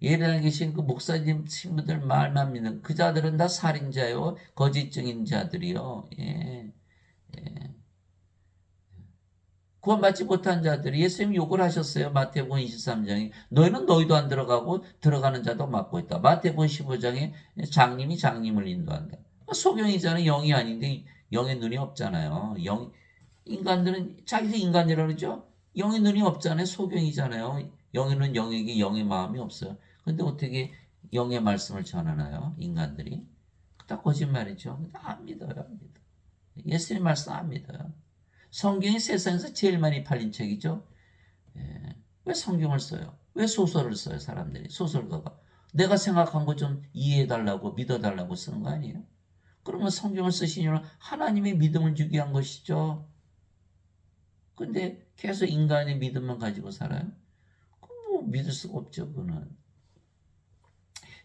예배당에 계신 그 목사님 친구들 말만 믿는 그 자들은 다 살인자요, 거짓 증인자들이요. 예, 예. 구원받지 못한 자들이 예수님 욕을 하셨어요. 마태복음 23장에 너희는 너희도 안 들어가고 들어가는 자도 막고 있다. 마태복음 15장에 장님이 장님을 인도한다. 소경이자는 영이 아닌데 영의 눈이 없잖아요. 인간들은 자기도 인간이라고 그러죠. 영의 눈이 없잖아요. 소경이잖아요. 영의 눈 영에게 영의 마음이 없어요. 근데 어떻게 영의 말씀을 전하나요? 인간들이. 다 거짓말이죠. 안 믿어요. 안 믿어. 예수님 말씀 안 믿어요. 성경이 세상에서 제일 많이 팔린 책이죠. 예. 왜 성경을 써요? 왜 소설을 써요? 사람들이. 소설가가. 내가 생각한 거 좀 이해해달라고 믿어달라고 쓰는 거 아니에요? 그러면 성경을 쓰신 이유는 하나님의 믿음을 주기 위한 것이죠. 근데 계속 인간의 믿음만 가지고 살아요? 그럼 뭐 믿을 수가 없죠. 그거는.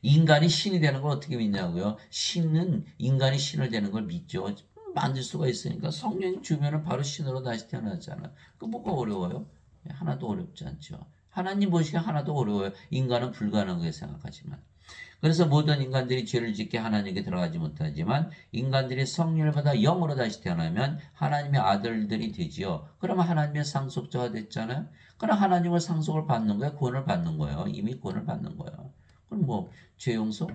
인간이 신이 되는 걸 어떻게 믿냐고요? 신은 인간이 신을 되는 걸 믿죠. 만들 수가 있으니까 성령이 주면은 바로 신으로 다시 태어나잖아. 그 뭐가 어려워요? 하나도 어렵지 않죠. 하나님 보시기에 하나도 어려워요. 인간은 불가능하게 생각하지만. 그래서 모든 인간들이 죄를 짓게 하나님께 들어가지 못하지만 인간들이 성령을 받아 영으로 다시 태어나면 하나님의 아들들이 되지요. 그러면 하나님의 상속자가 됐잖아요. 그럼 하나님의 상속을 받는 거예요? 구원을 받는 거예요? 이미 구원을 받는 거예요. 그럼 뭐 죄 용서?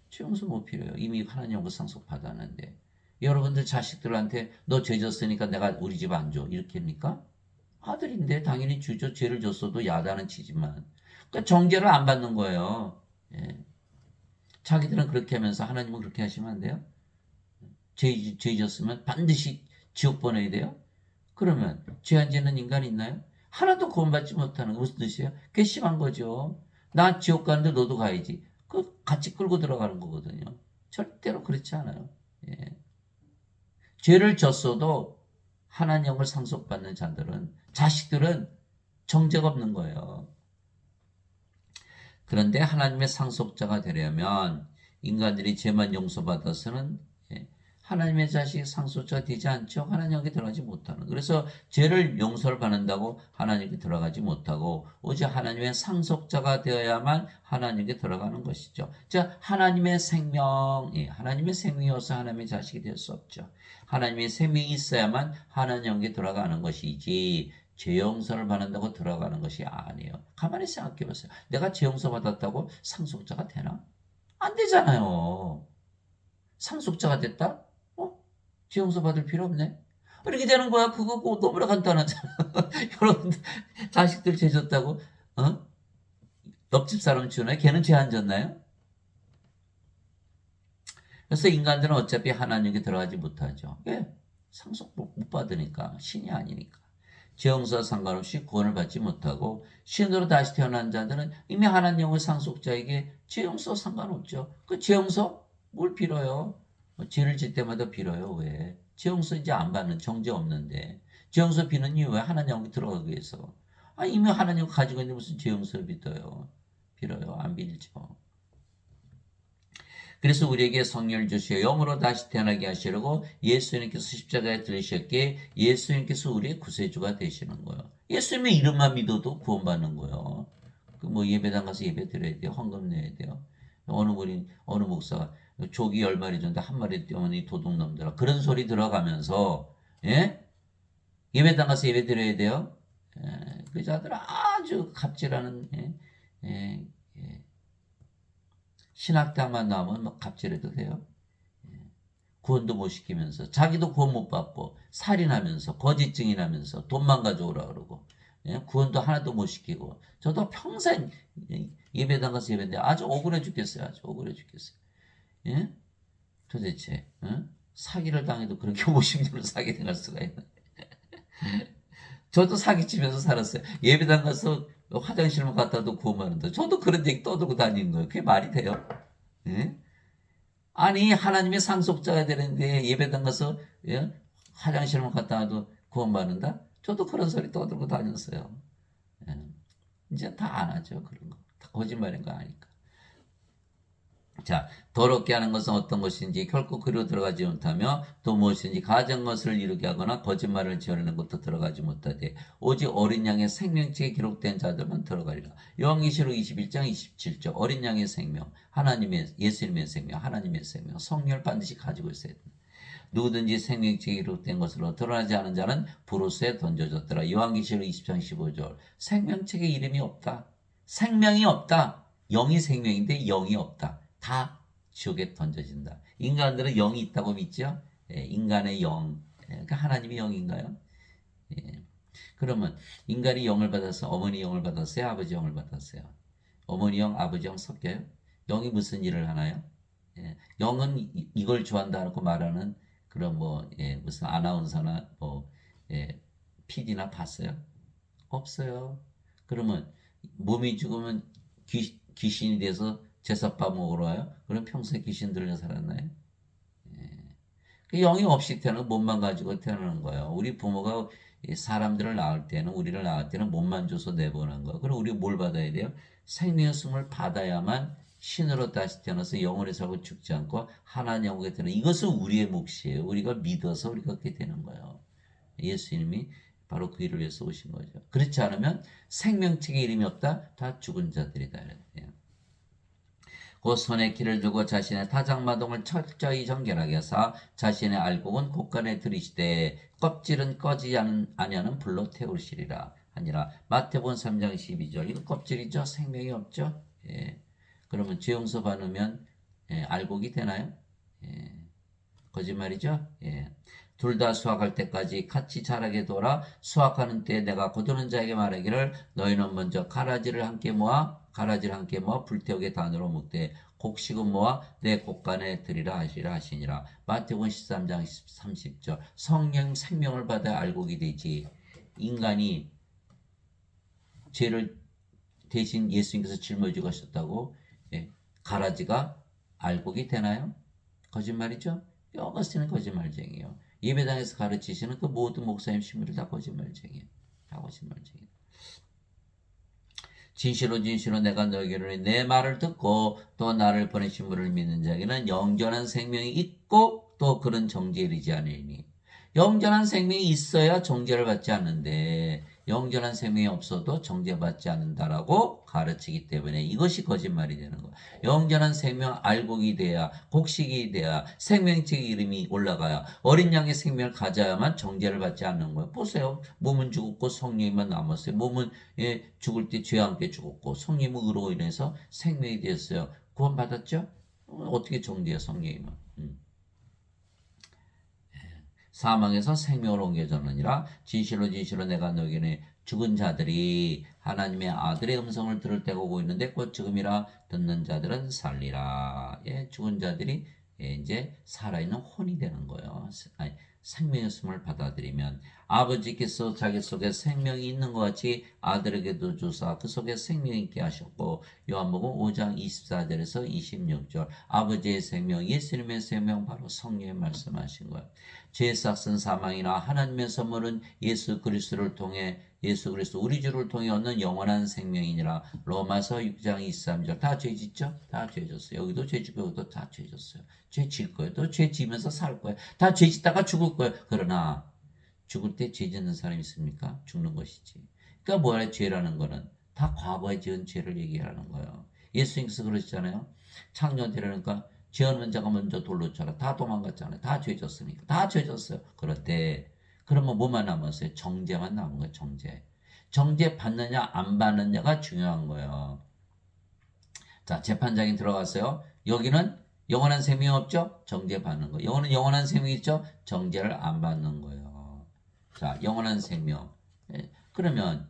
죄 용서 못 필요해요. 이미 하나님과 상속 받았는데. 여러분들 자식들한테 너 죄 졌으니까 내가 우리 집 안 줘. 이렇게 합니까? 아들인데 당연히 주죠. 죄를 줬어도 야단은 치지만. 그러니까 정죄를 안 받는 거예요. 예. 자기들은 그렇게 하면서 하나님은 그렇게 하시면 안 돼요? 죄 졌으면 반드시 지옥 보내야 돼요? 그러면 죄 안 짓는 인간이 있나요? 하나도 구원받지 못하는 거 무슨 뜻이에요? 괘씸한 거죠. 나 지옥 가는데 너도 가야지. 그 같이 끌고 들어가는 거거든요. 절대로 그렇지 않아요. 예. 죄를 졌어도 하나님을 상속받는 자들은 자식들은 정죄가 없는 거예요. 그런데 하나님의 상속자가 되려면 인간들이 죄만 용서받아서는 하나님의 자식 상속자가 되지 않죠. 하나님께 들어가지 못하는. 그래서 죄를 용서를 받는다고 하나님께 들어가지 못하고 오직 하나님의 상속자가 되어야만 하나님께 들어가는 것이죠. 자, 하나님의 생명, 하나님의 생명이어서 하나님의 자식이 될 수 없죠. 하나님의 생명이 있어야만 하나님께 들어가는 것이지 죄 용서를 받는다고 들어가는 것이 아니에요. 가만히 생각해 보세요. 내가 죄 용서 받았다고 상속자가 되나? 안 되잖아요. 상속자가 됐다? 죄 용서 받을 필요 없네. 이렇게 되는 거야. 그거 너무나 간단하잖아. 여러분들 자식들 죄 졌다고 옆집 사람 주나요? 걔는 죄 안 졌나요? 그래서 인간들은 어차피 하나님께 들어가지 못하죠. 왜? 상속 못 받으니까. 신이 아니니까. 죄 용서와 상관없이 구원을 받지 못하고 신으로 다시 태어난 자들은 이미 하나님의 상속자에게 죄 용서 상관없죠. 그 죄 용서 뭘 빌어요? 죄를 짓 때마다 빌어요. 왜? 죄 용서 이제 안 받는 정죄 없는데 죄 용서 비는 이유 왜? 하나님께 들어가기 위해서. 이미 하나님 가지고 있는데 무슨 죄 용서를 빌어요? 안 빌죠. 그래서 우리에게 성령을 주시어 영으로 다시 태어나게 하시려고 예수님께서 십자가에 들으셨기에 예수님께서 우리의 구세주가 되시는 거예요. 예수님의 이름만 믿어도 구원받는 거예요. 그 뭐 예배당 가서 예배 드려야 돼요. 헌금 내야 돼요. 어느 목사가 조기 10마리 줬는데 한 마리 떼어니 도둑놈들아. 그런 소리 들어가면서, 예? 예배당 가서 예배 드려야 돼요. 그 자들 아주 갑질하는, 예, 예. 신학대학만 나오면 막 갑질해도 돼요. 구원도 못 시키면서 자기도 구원 못 받고 살인하면서 거짓 증인하면서 돈만 가져오라 그러고 구원도 하나도 못 시키고 저도 평생 예배당 가서 예배인데 아주 억울해 죽겠어요. 아주 억울해 죽겠어요. 예? 도대체 사기를 당해도 그렇게 50년을 사기 당할 수가 있나? 저도 사기치면서 살았어요. 예배당 가서 화장실만 갔다도 구원받는다. 저도 그런 얘기 떠들고 다니는 거예요. 그게 말이 돼요? 예? 아니 하나님의 상속자가 되는데 예배당 가서 화장실만 갔다 와도 구원받는다? 저도 그런 소리 떠들고 다녔어요. 예. 이제 다 안 하죠. 그런 거. 다 거짓말인 거 아니까. 자, 더럽게 하는 것은 어떤 것인지 결코 그리로 들어가지 못하며 또 무엇인지 가진 것을 이루게 하거나 거짓말을 지어내는 것도 들어가지 못하되 오직 어린 양의 생명책에 기록된 자들만 들어가리라. 요한계시록 21장 27절 어린 양의 생명, 하나님의 예수님의 생명, 하나님의 생명, 성령을 반드시 가지고 있어야 된다. 누구든지 생명책에 기록된 것으로 드러나지 않은 자는 불호수에 던져졌더라. 요한계시록 20장 15절 생명책에 이름이 없다. 생명이 없다. 영이 생명인데 영이 없다. 다 지옥에 던져진다. 인간들은 영이 있다고 믿죠? 예, 인간의 영. 그러니까 하나님이 영인가요? 예. 그러면 인간이 영을 받아서 어머니 영을 받았어요? 아버지 영을 받았어요? 어머니 영, 아버지 영 섞여요? 영이 무슨 일을 하나요? 예. 영은 이걸 좋아한다고 말하는 그런 뭐 무슨 아나운서나 뭐 PD나 봤어요? 없어요. 그러면 몸이 죽으면 귀신이 돼서 제사밥 먹으러 와요? 그럼 평소에 귀신 들려 살았나요? 그 영이 없이 태어나는 몸만 가지고 태어나는 거예요. 우리 부모가 사람들을 낳을 때는 우리를 낳을 때는 몸만 줘서 내보낸 거예요. 그럼 우리 뭘 받아야 돼요? 생명의 숨을 받아야만 신으로 다시 태어나서 영원히 살고 죽지 않고 하나님 영광에 태어나 이것은 우리의 몫이에요. 우리가 믿어서 우리가 그렇게 되는 거예요. 예수님이 바로 그 일을 위해서 오신 거죠. 그렇지 않으면 생명책에 이름이 없다. 다 죽은 자들이다. 그 손에 키를 두고 자신의 타작마동을 철저히 정결하게 하사 자신의 알곡은 곳간에 들이시되 껍질은 꺼지지 아니하는 불로 태우시리라 하니라. 마태복음 3장 12절 이거 껍질이죠. 생명이 없죠. 예. 그러면 죄 용서 받으면 알곡이 되나요? 예. 거짓말이죠. 예. 둘 다 수확할 때까지 같이 자라게 둬라. 수확하는 때에 내가 거두는 자에게 말하기를 너희는 먼저 가라지를 함께 모아 불태우게 단으로 묶되 곡식은 모아 내 곡간에 들이라 하시라 하시니라. 마태복음 13장 30절 성령 생명을 받아 알곡이 되지. 인간이 죄를 대신 예수님께서 짊어지고 가셨다고 가라지가 알곡이 되나요? 거짓말이죠. 어거스틴은 거짓말쟁이에요. 예배당에서 가르치시는 그 모든 목사님 신부들 다 거짓말쟁이에요. 다 거짓말쟁이에요. 진실로 내가 너에게로 내 말을 듣고 또 나를 보내신 분을 믿는 자에게는 영전한 생명이 있고 또 그런 정죄에 이르지 않으니 영전한 생명이 있어야 정죄를 받지 않는데 영전한 생명이 없어도 정죄받지 않는다라고 가르치기 때문에 이것이 거짓말이 되는 거예요. 영전한 생명 알곡이 돼야 곡식이 돼야 생명책의 이름이 올라가야 어린 양의 생명을 가져야만 정죄를 받지 않는 거예요. 보세요. 몸은 죽었고 성령만 남았어요. 몸은 죽을 때 죄와 함께 죽었고 성령의 의로 인해서 생명이 되었어요. 구원받았죠? 어떻게 정죄해요 성령이면? 사망에서 생명으로 옮겨졌느니라. 진실로 내가 너에게 죽은 자들이 하나님의 아들의 음성을 들을 때가 오고 있는데 곧 지금이라 듣는 자들은 살리라. 죽은 자들이 이제 살아있는 혼이 되는 거예요. 아니, 생명의 숨을 받아들이면 아버지께서 자기 속에 생명이 있는 것 같이 아들에게도 주사 그 속에 생명이 있게 하셨고 요한복음 5장 24절에서 26절 아버지의 생명 예수님의 생명 바로 성령의 말씀하신 거예요. 죄 삭은 사망이나 하나님의 선물은 예수 그리스도를 통해 예수 그리스도 우리 주를 통해 얻는 영원한 생명이니라. 로마서 6장 23절 다 죄짓죠? 다 죄졌어요. 여기도 죄짓고 여기도 다 죄졌어요. 죄질 거예요. 또 죄지면서 살 거예요. 다 죄짓다가 죽을 거예요. 그러나 죽을 때 죄짓는 사람이 있습니까? 죽는 것이지. 그러니까 뭐야 죄라는 거는 다 과거에 지은 죄를 얘기하는 거예요. 예수님께서 그러시잖아요. 창녀되려니까 죄 없는 자가 먼저 돌로 쳐라. 다 도망갔잖아요. 다 죄졌으니까. 다 죄졌어요. 그런데 그러면 뭐만 남았어요? 정죄만 남은 거예요. 정죄. 정죄 받느냐 안 받느냐가 중요한 거예요. 자, 재판장이 들어갔어요. 여기는 영원한 생명이 없죠? 정죄 받는 거. 여기는 영원한 생명이 있죠? 정죄를 안 받는 거예요. 자, 영원한 생명. 그러면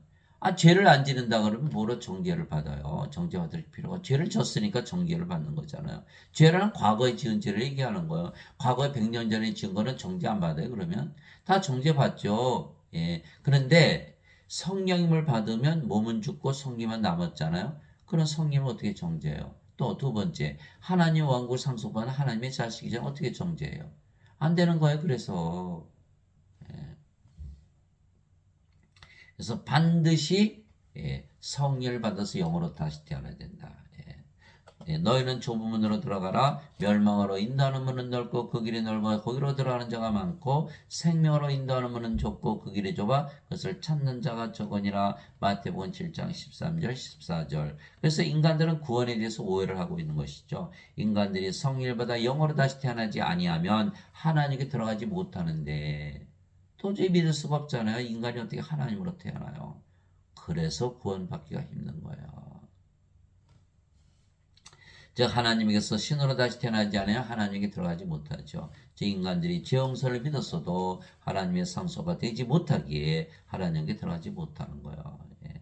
죄를 안 지른다 그러면 뭐로 정죄를 받아요? 정죄 받을 필요가 죄를 졌으니까 정죄를 받는 거잖아요. 죄라는 과거에 지은 죄를 얘기하는 거예요. 과거에 100년 전에 지은 거는 정죄 안 받아요. 그러면 다 정죄 받죠. 그런데 성령님을 받으면 몸은 죽고 성령만 남았잖아요. 그런 성령을 어떻게 정죄해요? 또 두 번째, 하나님 왕국 상속받은 하나님의 자식이잖아요. 어떻게 정죄해요? 안 되는 거예요. 그래서 반드시 성령을 받아서 영으로 다시 태어나야 된다. 너희는 좁은 문으로 들어가라. 멸망으로 인도하는 문은 넓고 그 길이 넓어 거기로 들어가는 자가 많고 생명으로 인도하는 문은 좁고 그 길이 좁아 그것을 찾는 자가 적으니라. 마태복음 7장 13절 14절. 그래서 인간들은 구원에 대해서 오해를 하고 있는 것이죠. 인간들이 성일보다 영으로 다시 태어나지 아니하면 하나님께 들어가지 못하는데 도저히 믿을 수가 없잖아요. 인간이 어떻게 하나님으로 태어나요? 그래서 구원받기가 힘든 거예요. 즉 하나님에게서 신으로 다시 태어나지 않아야 하나님에게 들어가지 못하죠. 즉 인간들이 죄 용서를 믿었어도 하나님의 상소가 되지 못하기에 하나님에게 들어가지 못하는 거예요. 예.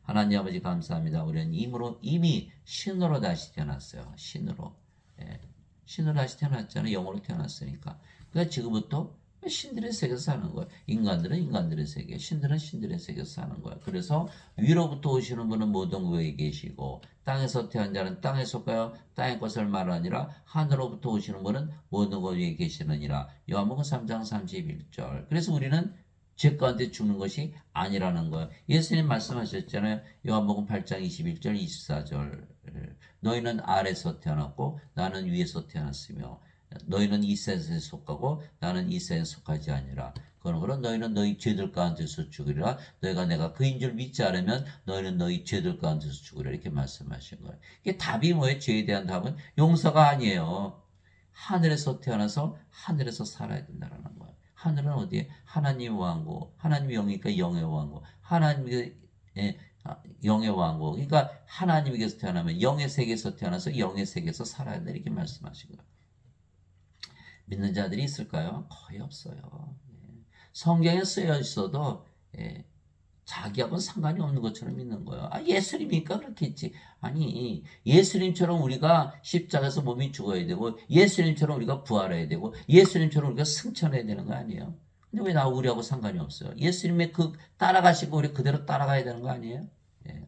하나님 아버지 감사합니다. 우리는 이미 신으로 다시 태어났어요. 신으로. 예. 신으로 다시 태어났잖아요. 영으로 태어났으니까. 그러니까 지금부터 신들의 세계에서 사는 거예요. 인간들은 인간들의 세계, 신들은 신들의 세계에서 사는 거예요. 그래서 위로부터 오시는 분은 모든 곳에 계시고 땅에서 태어난 자는 땅에 속하여 땅의 것을 말하니라. 하늘로부터 오시는 분은 모든 곳에 계시느니라. 요한복음 3장 31절. 그래서 우리는 죄 가운데 죽는 것이 아니라는 거예요. 예수님 말씀하셨잖아요. 요한복음 8장 21절 24절. 너희는 아래서 태어났고 나는 위에서 태어났으며 너희는 이 세상에 속하고 나는 이 세상에 속하지 아니라. 그러므로 너희는 너희 죄들 가운데서 죽으리라. 너희가 내가 그인 줄 믿지 않으면 너희는 너희 죄들 가운데서 죽으리라. 이렇게 말씀하신 거예요. 이게 답이 뭐예요? 죄에 대한 답은 용서가 아니에요. 하늘에서 태어나서 하늘에서 살아야 된다는 거예요. 하늘은 어디에? 하나님의 왕국. 하나님의 영이니까 영의 왕국. 하나님의 영의 왕국. 그러니까 하나님에게서 태어나면 영의 세계에서 태어나서 영의 세계에서 살아야 된다. 이렇게 말씀하신 거예요. 믿는 자들이 있을까요? 거의 없어요. 성경에 쓰여 있어도 자기하고는 상관이 없는 것처럼 믿는 거예요. 아, 예수님이니까 그렇겠지. 아니, 예수님처럼 우리가 십자가에서 몸이 죽어야 되고, 예수님처럼 우리가 부활해야 되고, 예수님처럼 우리가 승천해야 되는 거 아니에요? 근데 왜 우리하고 상관이 없어요? 예수님의 따라가시고 우리 그대로 따라가야 되는 거 아니에요? 예.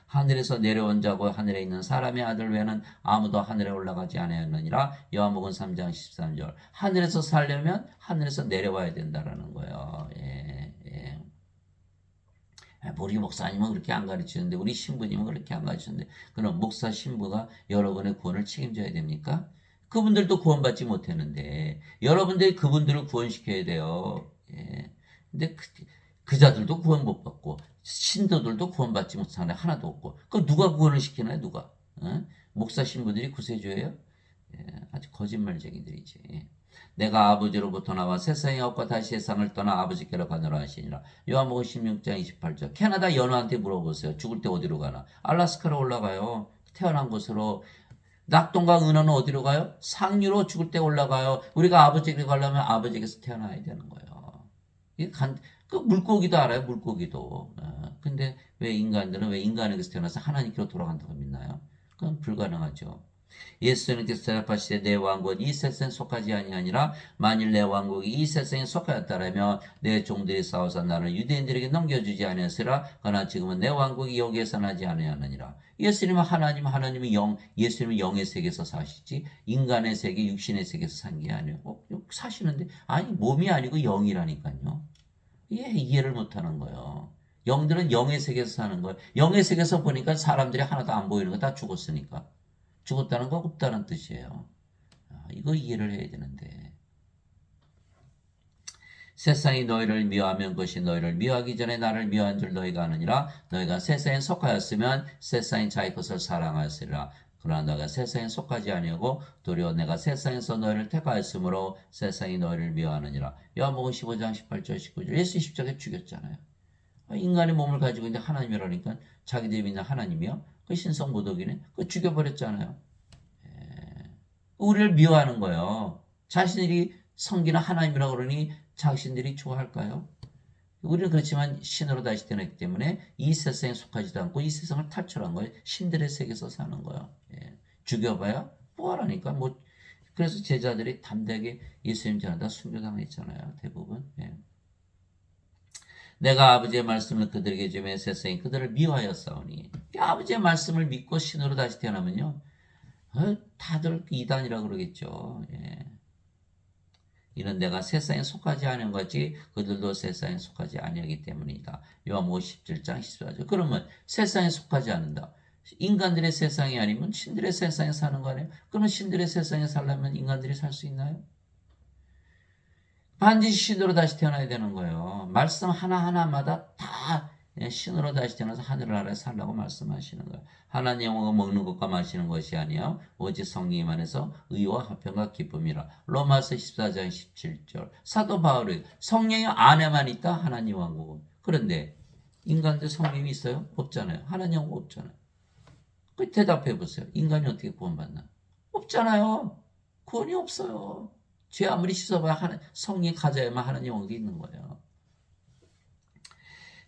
하늘에서 내려온 자고 하늘에 있는 사람의 아들 외에는 아무도 하늘에 올라가지 않았느니라. 요한복음 3장 13절. 하늘에서 살려면 하늘에서 내려와야 된다라는 거예요. 예. 우리 목사님은 그렇게 안 가르치는데 우리 신부님은 그렇게 안 가르치는데 그럼 목사 신부가 여러분의 구원을 책임져야 됩니까? 그분들도 구원받지 못했는데 여러분들이 그분들을 구원시켜야 돼요. 예. 근데 그 자들도 구원 못 받고 신도들도 구원받지 못하는 하나도 없고 그럼 누가 구원을 시키나요? 누가? 목사 신부들이 구세주예요? 예, 아주 거짓말쟁이들이지. 내가 아버지로부터 나와 세상의 업과 다시 세상을 떠나 아버지께로 가노라 하시니라. 요한복음 16장 28절. 캐나다 연우한테 물어보세요. 죽을 때 어디로 가나? 알라스카로 올라가요. 태어난 곳으로. 낙동강 은하는 어디로 가요? 상류로 죽을 때 올라가요. 우리가 아버지에게 가려면 아버지에게서 태어나야 되는 거예요. 그 물고기도 알아요. 물고기도. 근데 왜 인간에게서 태어나서 하나님께로 돌아간다고 믿나요? 그건 불가능하죠. 예수님께서 대답하시되 내 왕국은 이 세상에 속하지 아니하니라. 만일 내 왕국이 이 세상에 속하였다라면 내 종들이 싸워서 나를 유대인들에게 넘겨주지 아니하시라. 그러나 지금은 내 왕국이 여기에서 나지 아니하느니라. 예수님은 하나님은 영, 예수님은 영의 세계에서 사시지 인간의 세계, 육신의 세계에서 산 게 아니고 사시는데 아니 몸이 아니고 영이라니까요. 이해를 못하는 거예요. 영들은 영의 세계에서 사는 거예요. 영의 세계에서 보니까 사람들이 하나도 안 보이는 거 다 죽었으니까. 죽었다는 거 없다는 뜻이에요. 이거 이해를 해야 되는데. 세상이 너희를 미워하면 그것이 너희를 미워하기 전에 나를 미워한 줄 너희가 아느니라. 너희가 세상에 속하였으면 세상이 자기 것을 사랑하였으리라. 그러나 너희가 세상에 속하지 아니하고 도리어 내가 세상에서 너희를 택하였으므로 세상이 너희를 미워하느니라. 요한복음 15장 18절 19절. 예수 십자가에 죽였잖아요. 인간의 몸을 가지고 있는데 하나님이라니까 자기들이 믿는 하나님이요. 그 신성 모독이네. 그 죽여버렸잖아요. 우리를 미워하는 거예요. 자신들이 섬기는 하나님이라고 그러니 자신들이 좋아할까요? 우리는 그렇지만 신으로 다시 태어났기 때문에 이 세상에 속하지도 않고 이 세상을 탈출한 거예요. 신들의 세계에서 사는 거예요. 죽여봐야 부활하니까 그래서 제자들이 담대하게 예수님 전하다 순교당했잖아요. 대부분. 내가 아버지의 말씀을 그들에게 주며 세상이 그들을 미워하였사오니. 아버지의 말씀을 믿고 신으로 다시 태어나면요. 다들 이단이라고 그러겠죠. 이는 내가 세상에 속하지 않은 것이 그들도 세상에 속하지 아니하기 때문이다. 요한복음 17장 14절. 그러면 세상에 속하지 않는다. 인간들의 세상이 아니면 신들의 세상에 사는 거 아니에요? 그러면 신들의 세상에 살려면 인간들이 살 수 있나요? 반드시 신으로 다시 태어나야 되는 거예요. 말씀 하나하나마다 다 신으로 다시 태어나서 하늘나라에 살라고 말씀하시는 거예요. 하나님 영혼과 먹는 것과 마시는 것이 아니요 오직 성령님 안에서 의와 화평과 기쁨이라. 로마서 14장 17절. 사도 바울이 성령이 안에만 있다 하나님 왕국은. 그런데 인간들 성령이 있어요? 없잖아요. 하나님 왕국 없잖아요. 그 대답해 보세요. 인간이 어떻게 구원받나? 없잖아요. 구원이 없어요. 죄 아무리 씻어봐야 성령이 가져야만 하나님 영역이 있는 거예요.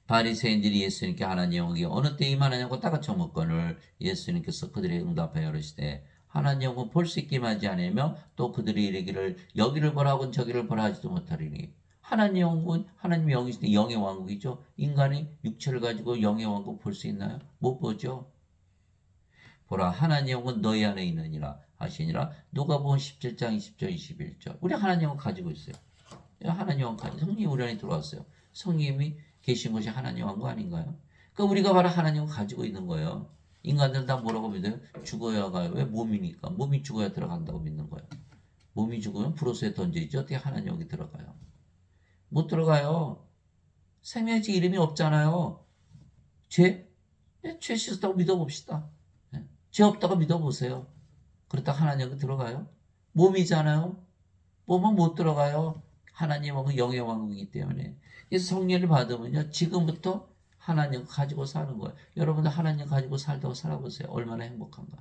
바리새인들이 예수님께 하나님 영역이 어느 때 임하느냐고 따가쳐 묻건을 예수님께서 그들의 응답하여 이르시되 하나님 영역은 볼 수 있기만 하지 않으며 또 그들이 이르기를 여기를 보라 하고는 저기를 보라 하지도 못하리니 하나님 영역은 하나님 영이시되 영의 왕국이죠. 인간이 육체를 가지고 영의 왕국 볼 수 있나요? 못 보죠. 보라 하나님 영은 너희 안에 있느니라 하시니라. 누가복음 17장 20절 21절. 우리 하나님 영을 가지고 있어요. 하나님 영을 가지고 성령이 우리 안에 들어왔어요. 성령님이 계신 것이 하나님 왕국 아닌가요? 그러니까 우리가 바로 하나님 영을 가지고 있는 거예요. 인간들은 다 뭐라고 믿어요? 죽어야 가요. 왜? 몸이니까. 몸이 죽어야 들어간다고 믿는 거예요. 몸이 죽으면 브로스에 던져있죠. 어떻게 하나님 영이 들어가요? 못 들어가요. 생명의 이름이 없잖아요. 죄 씻었다고 믿어봅시다. 죄 없다고 믿어보세요. 그렇다 하나님 들어가요? 몸이잖아요. 몸은 못 들어가요. 하나님은 영의 왕국이기 때문에. 그래서 성령을 받으면요. 지금부터 하나님 가지고 사는 거예요. 여러분들 하나님 가지고 살다고 살아보세요. 얼마나 행복한가.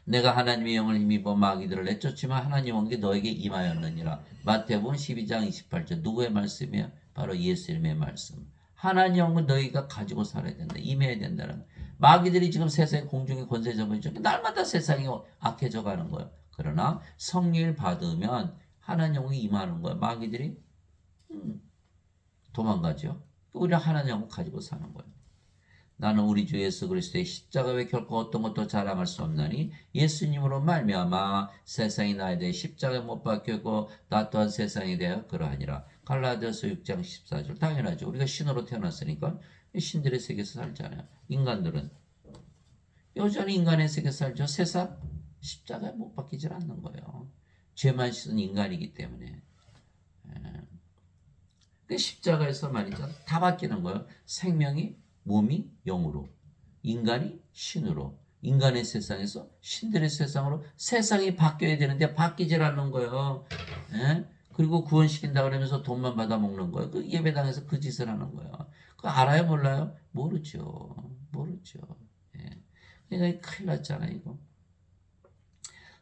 내가 하나님의 영을 힘입어 마귀들을 내쫓지만 하나님 왕국이 너에게 임하였느니라. 마태복음 12장 28절. 누구의 말씀이에요? 바로 예수님의 말씀. 하나님 영을 너희가 가지고 살아야 된다. 임해야 된다는 거예요. 마귀들이 지금 세상에 공중에 권세 잡아있죠. 날마다 세상이 악해져 가는 거예요. 그러나 성령을 받으면 하나님 영이 임하는 거예요. 마귀들이 도망가죠. 우리는 하나님 영을 가지고 사는 거예요. 나는 우리 주 예수 그리스도의 십자가 외 결코 어떤 것도 자랑할 수 없나니 예수님으로 말미암아 세상이 나에 대해 십자가에 못 박혔고 나 또한 세상에 대하여 그러하니라. 갈라디아서 6장 14절. 당연하죠. 우리가 신으로 태어났으니까 신들의 세계에서 살잖아요. 인간들은 여전히 인간의 세계에서 살죠. 세상 십자가에 못 박히질 않는 거예요. 죄만 씻은 인간이기 때문에. 그 십자가에서 말이죠. 다 바뀌는 거예요. 생명이 몸이 영으로, 인간이 신으로, 인간의 세상에서 신들의 세상으로 세상이 바뀌어야 되는데 바뀌질 않는 거예요. 그리고 구원시킨다 그러면서 돈만 받아 먹는 거예요. 그 예배당에서 그 짓을 하는 거예요. 그거 알아요, 몰라요? 모르죠. 그러니까 큰일 났잖아요, 이거.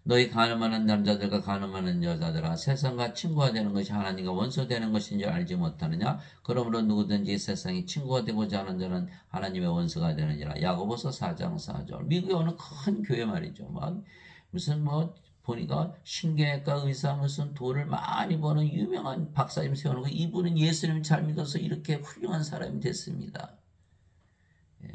너희 가늠하는 남자들과 가늠하는 여자들아 세상과 친구가 되는 것이 하나님과 원수 되는 것인 줄 알지 못하느냐? 그러므로 누구든지 세상이 친구가 되고자 하는 자는 하나님의 원수가 되느니라. 야고보서 4장 4절. 미국에 어느 큰 교회 말이죠. 막 무슨 보니까 신경외과 의사 무슨 돈을 많이 버는 유명한 박사님 세워놓고 이분은 예수님을 잘 믿어서 이렇게 훌륭한 사람이 됐습니다.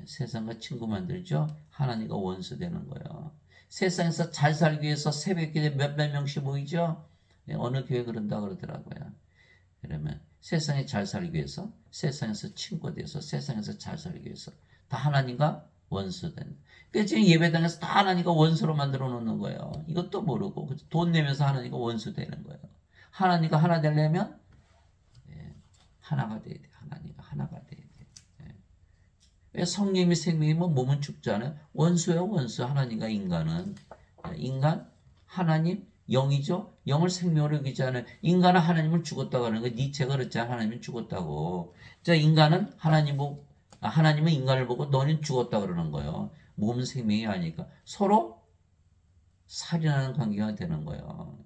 세상과 친구 만들죠. 하나님과 원수 되는 거예요. 세상에서 잘 살기 위해서 새벽기도에 몇백 명씩 모이죠. 어느 교회 그런다 그러더라고요. 그러면 세상에 잘 살기 위해서, 세상에서 친구 돼서, 세상에서 잘 살기 위해서 다 하나님과 원수된. 그래서 지금 예배당에서 다 하나님과 원수로 만들어 놓는 거예요. 이것도 모르고 돈 내면서 하나님과 원수 되는 거예요. 하나님과 하나 되려면 하나가 돼야 돼. 하나님과 하나가 돼야 돼. 왜 성령이 생명이면 몸은 죽잖아요. 원수예요, 원수. 하나님과 인간은. 인간, 하나님, 영이죠. 영을 생명으로 여기지 않아요. 인간은 하나님을 죽었다고 하는 거예요. 니체가 그랬잖아요. 하나님은 죽었다고. 자, 인간은 하나님은 인간을 보고 너는 죽었다 그러는 거예요. 몸은 생명이 아니니까. 서로 살인하는 관계가 되는 거예요.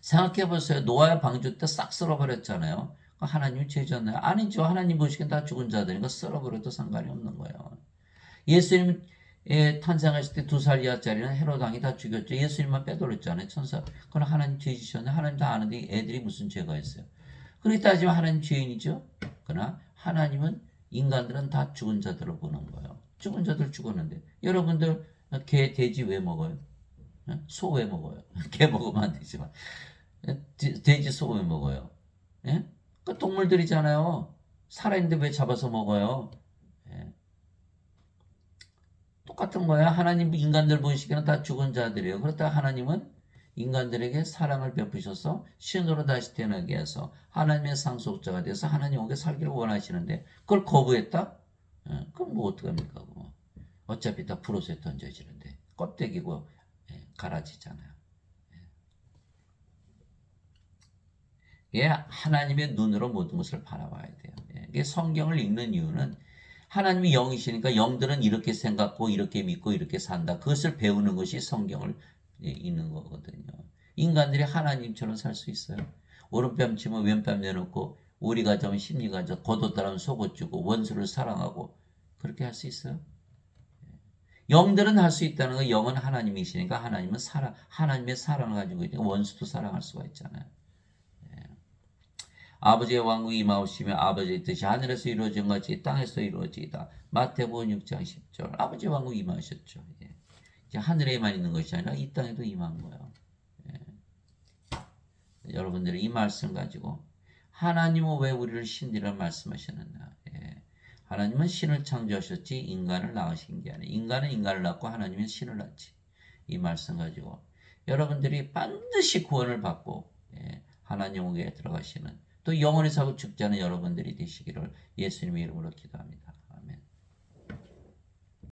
생각해 보세요. 노아의 방주 때 싹 쓸어버렸잖아요. 하나님이 죄졌나요? 아니죠. 하나님 보시기엔 다 죽은 자들이니까 썰어버려도 상관이 없는 거예요. 예수님 탄생하실 때 2살 이하짜리는 헤롯 왕이 다 죽였죠. 예수님만 빼돌렸잖아요. 천사. 그건 하나님 죄 지셨네. 하나님 다 아는데 애들이 무슨 죄가 있어요. 그렇게 따지면 하나님 죄인이죠. 그러나 하나님은 인간들은 다 죽은 자들을 보는 거예요. 죽은 자들 죽었는데 여러분들 개, 돼지 왜 먹어요? 소 왜 먹어요? 개 먹으면 안 되지만 돼지, 소 왜 먹어요? 그 동물들이잖아요. 살아있는데 왜 잡아서 먹어요? 똑같은 거야. 하나님 인간들 보시기에는 다 죽은 자들이에요. 그렇다 하나님은 인간들에게 사랑을 베푸셔서 신으로 다시 태어나게 해서 하나님의 상속자가 돼서 하나님에게 살기를 원하시는데 그걸 거부했다? 그럼 뭐 어떡합니까? 그거. 어차피 다 불옷에 던져지는데 껍데기고 갈아지잖아요. 예, 하나님의 눈으로 모든 것을 바라봐야 돼요. 이게 성경을 읽는 이유는 하나님이 영이시니까 영들은 이렇게 생각하고 이렇게 믿고 이렇게 산다. 그것을 배우는 것이 성경을 읽는 거거든요. 인간들이 하나님처럼 살 수 있어요. 오른뺨 치면 왼뺨 내놓고 우리 가정은 심리 가정, 거뒀다라면 속옷 주고 원수를 사랑하고 그렇게 할 수 있어요. 영들은 할 수 있다는 거. 영은 하나님이시니까 하나님은 하나님의 사랑을 가지고 있으니까 원수도 사랑할 수가 있잖아요. 아버지의 왕국이 임하오시며 아버지의 뜻이 하늘에서 이루어진 같이 땅에서 이루어지이다. 마태복음 6장 10절. 아버지의 왕국이 임하셨죠. 예. 이제 하늘에만 있는 것이 아니라 이 땅에도 임한 거예요. 예. 여러분들이 이 말씀 가지고 하나님은 왜 우리를 신이라 말씀하셨느냐. 예. 하나님은 신을 창조하셨지 인간을 낳으신 게 아니에요. 인간은 인간을 낳고 하나님은 신을 낳지. 이 말씀 가지고 여러분들이 반드시 구원을 받고 하나님에게 들어가시는 또 영원히 살고 죽지 않은 여러분들이 되시기를 예수님의 이름으로 기도합니다.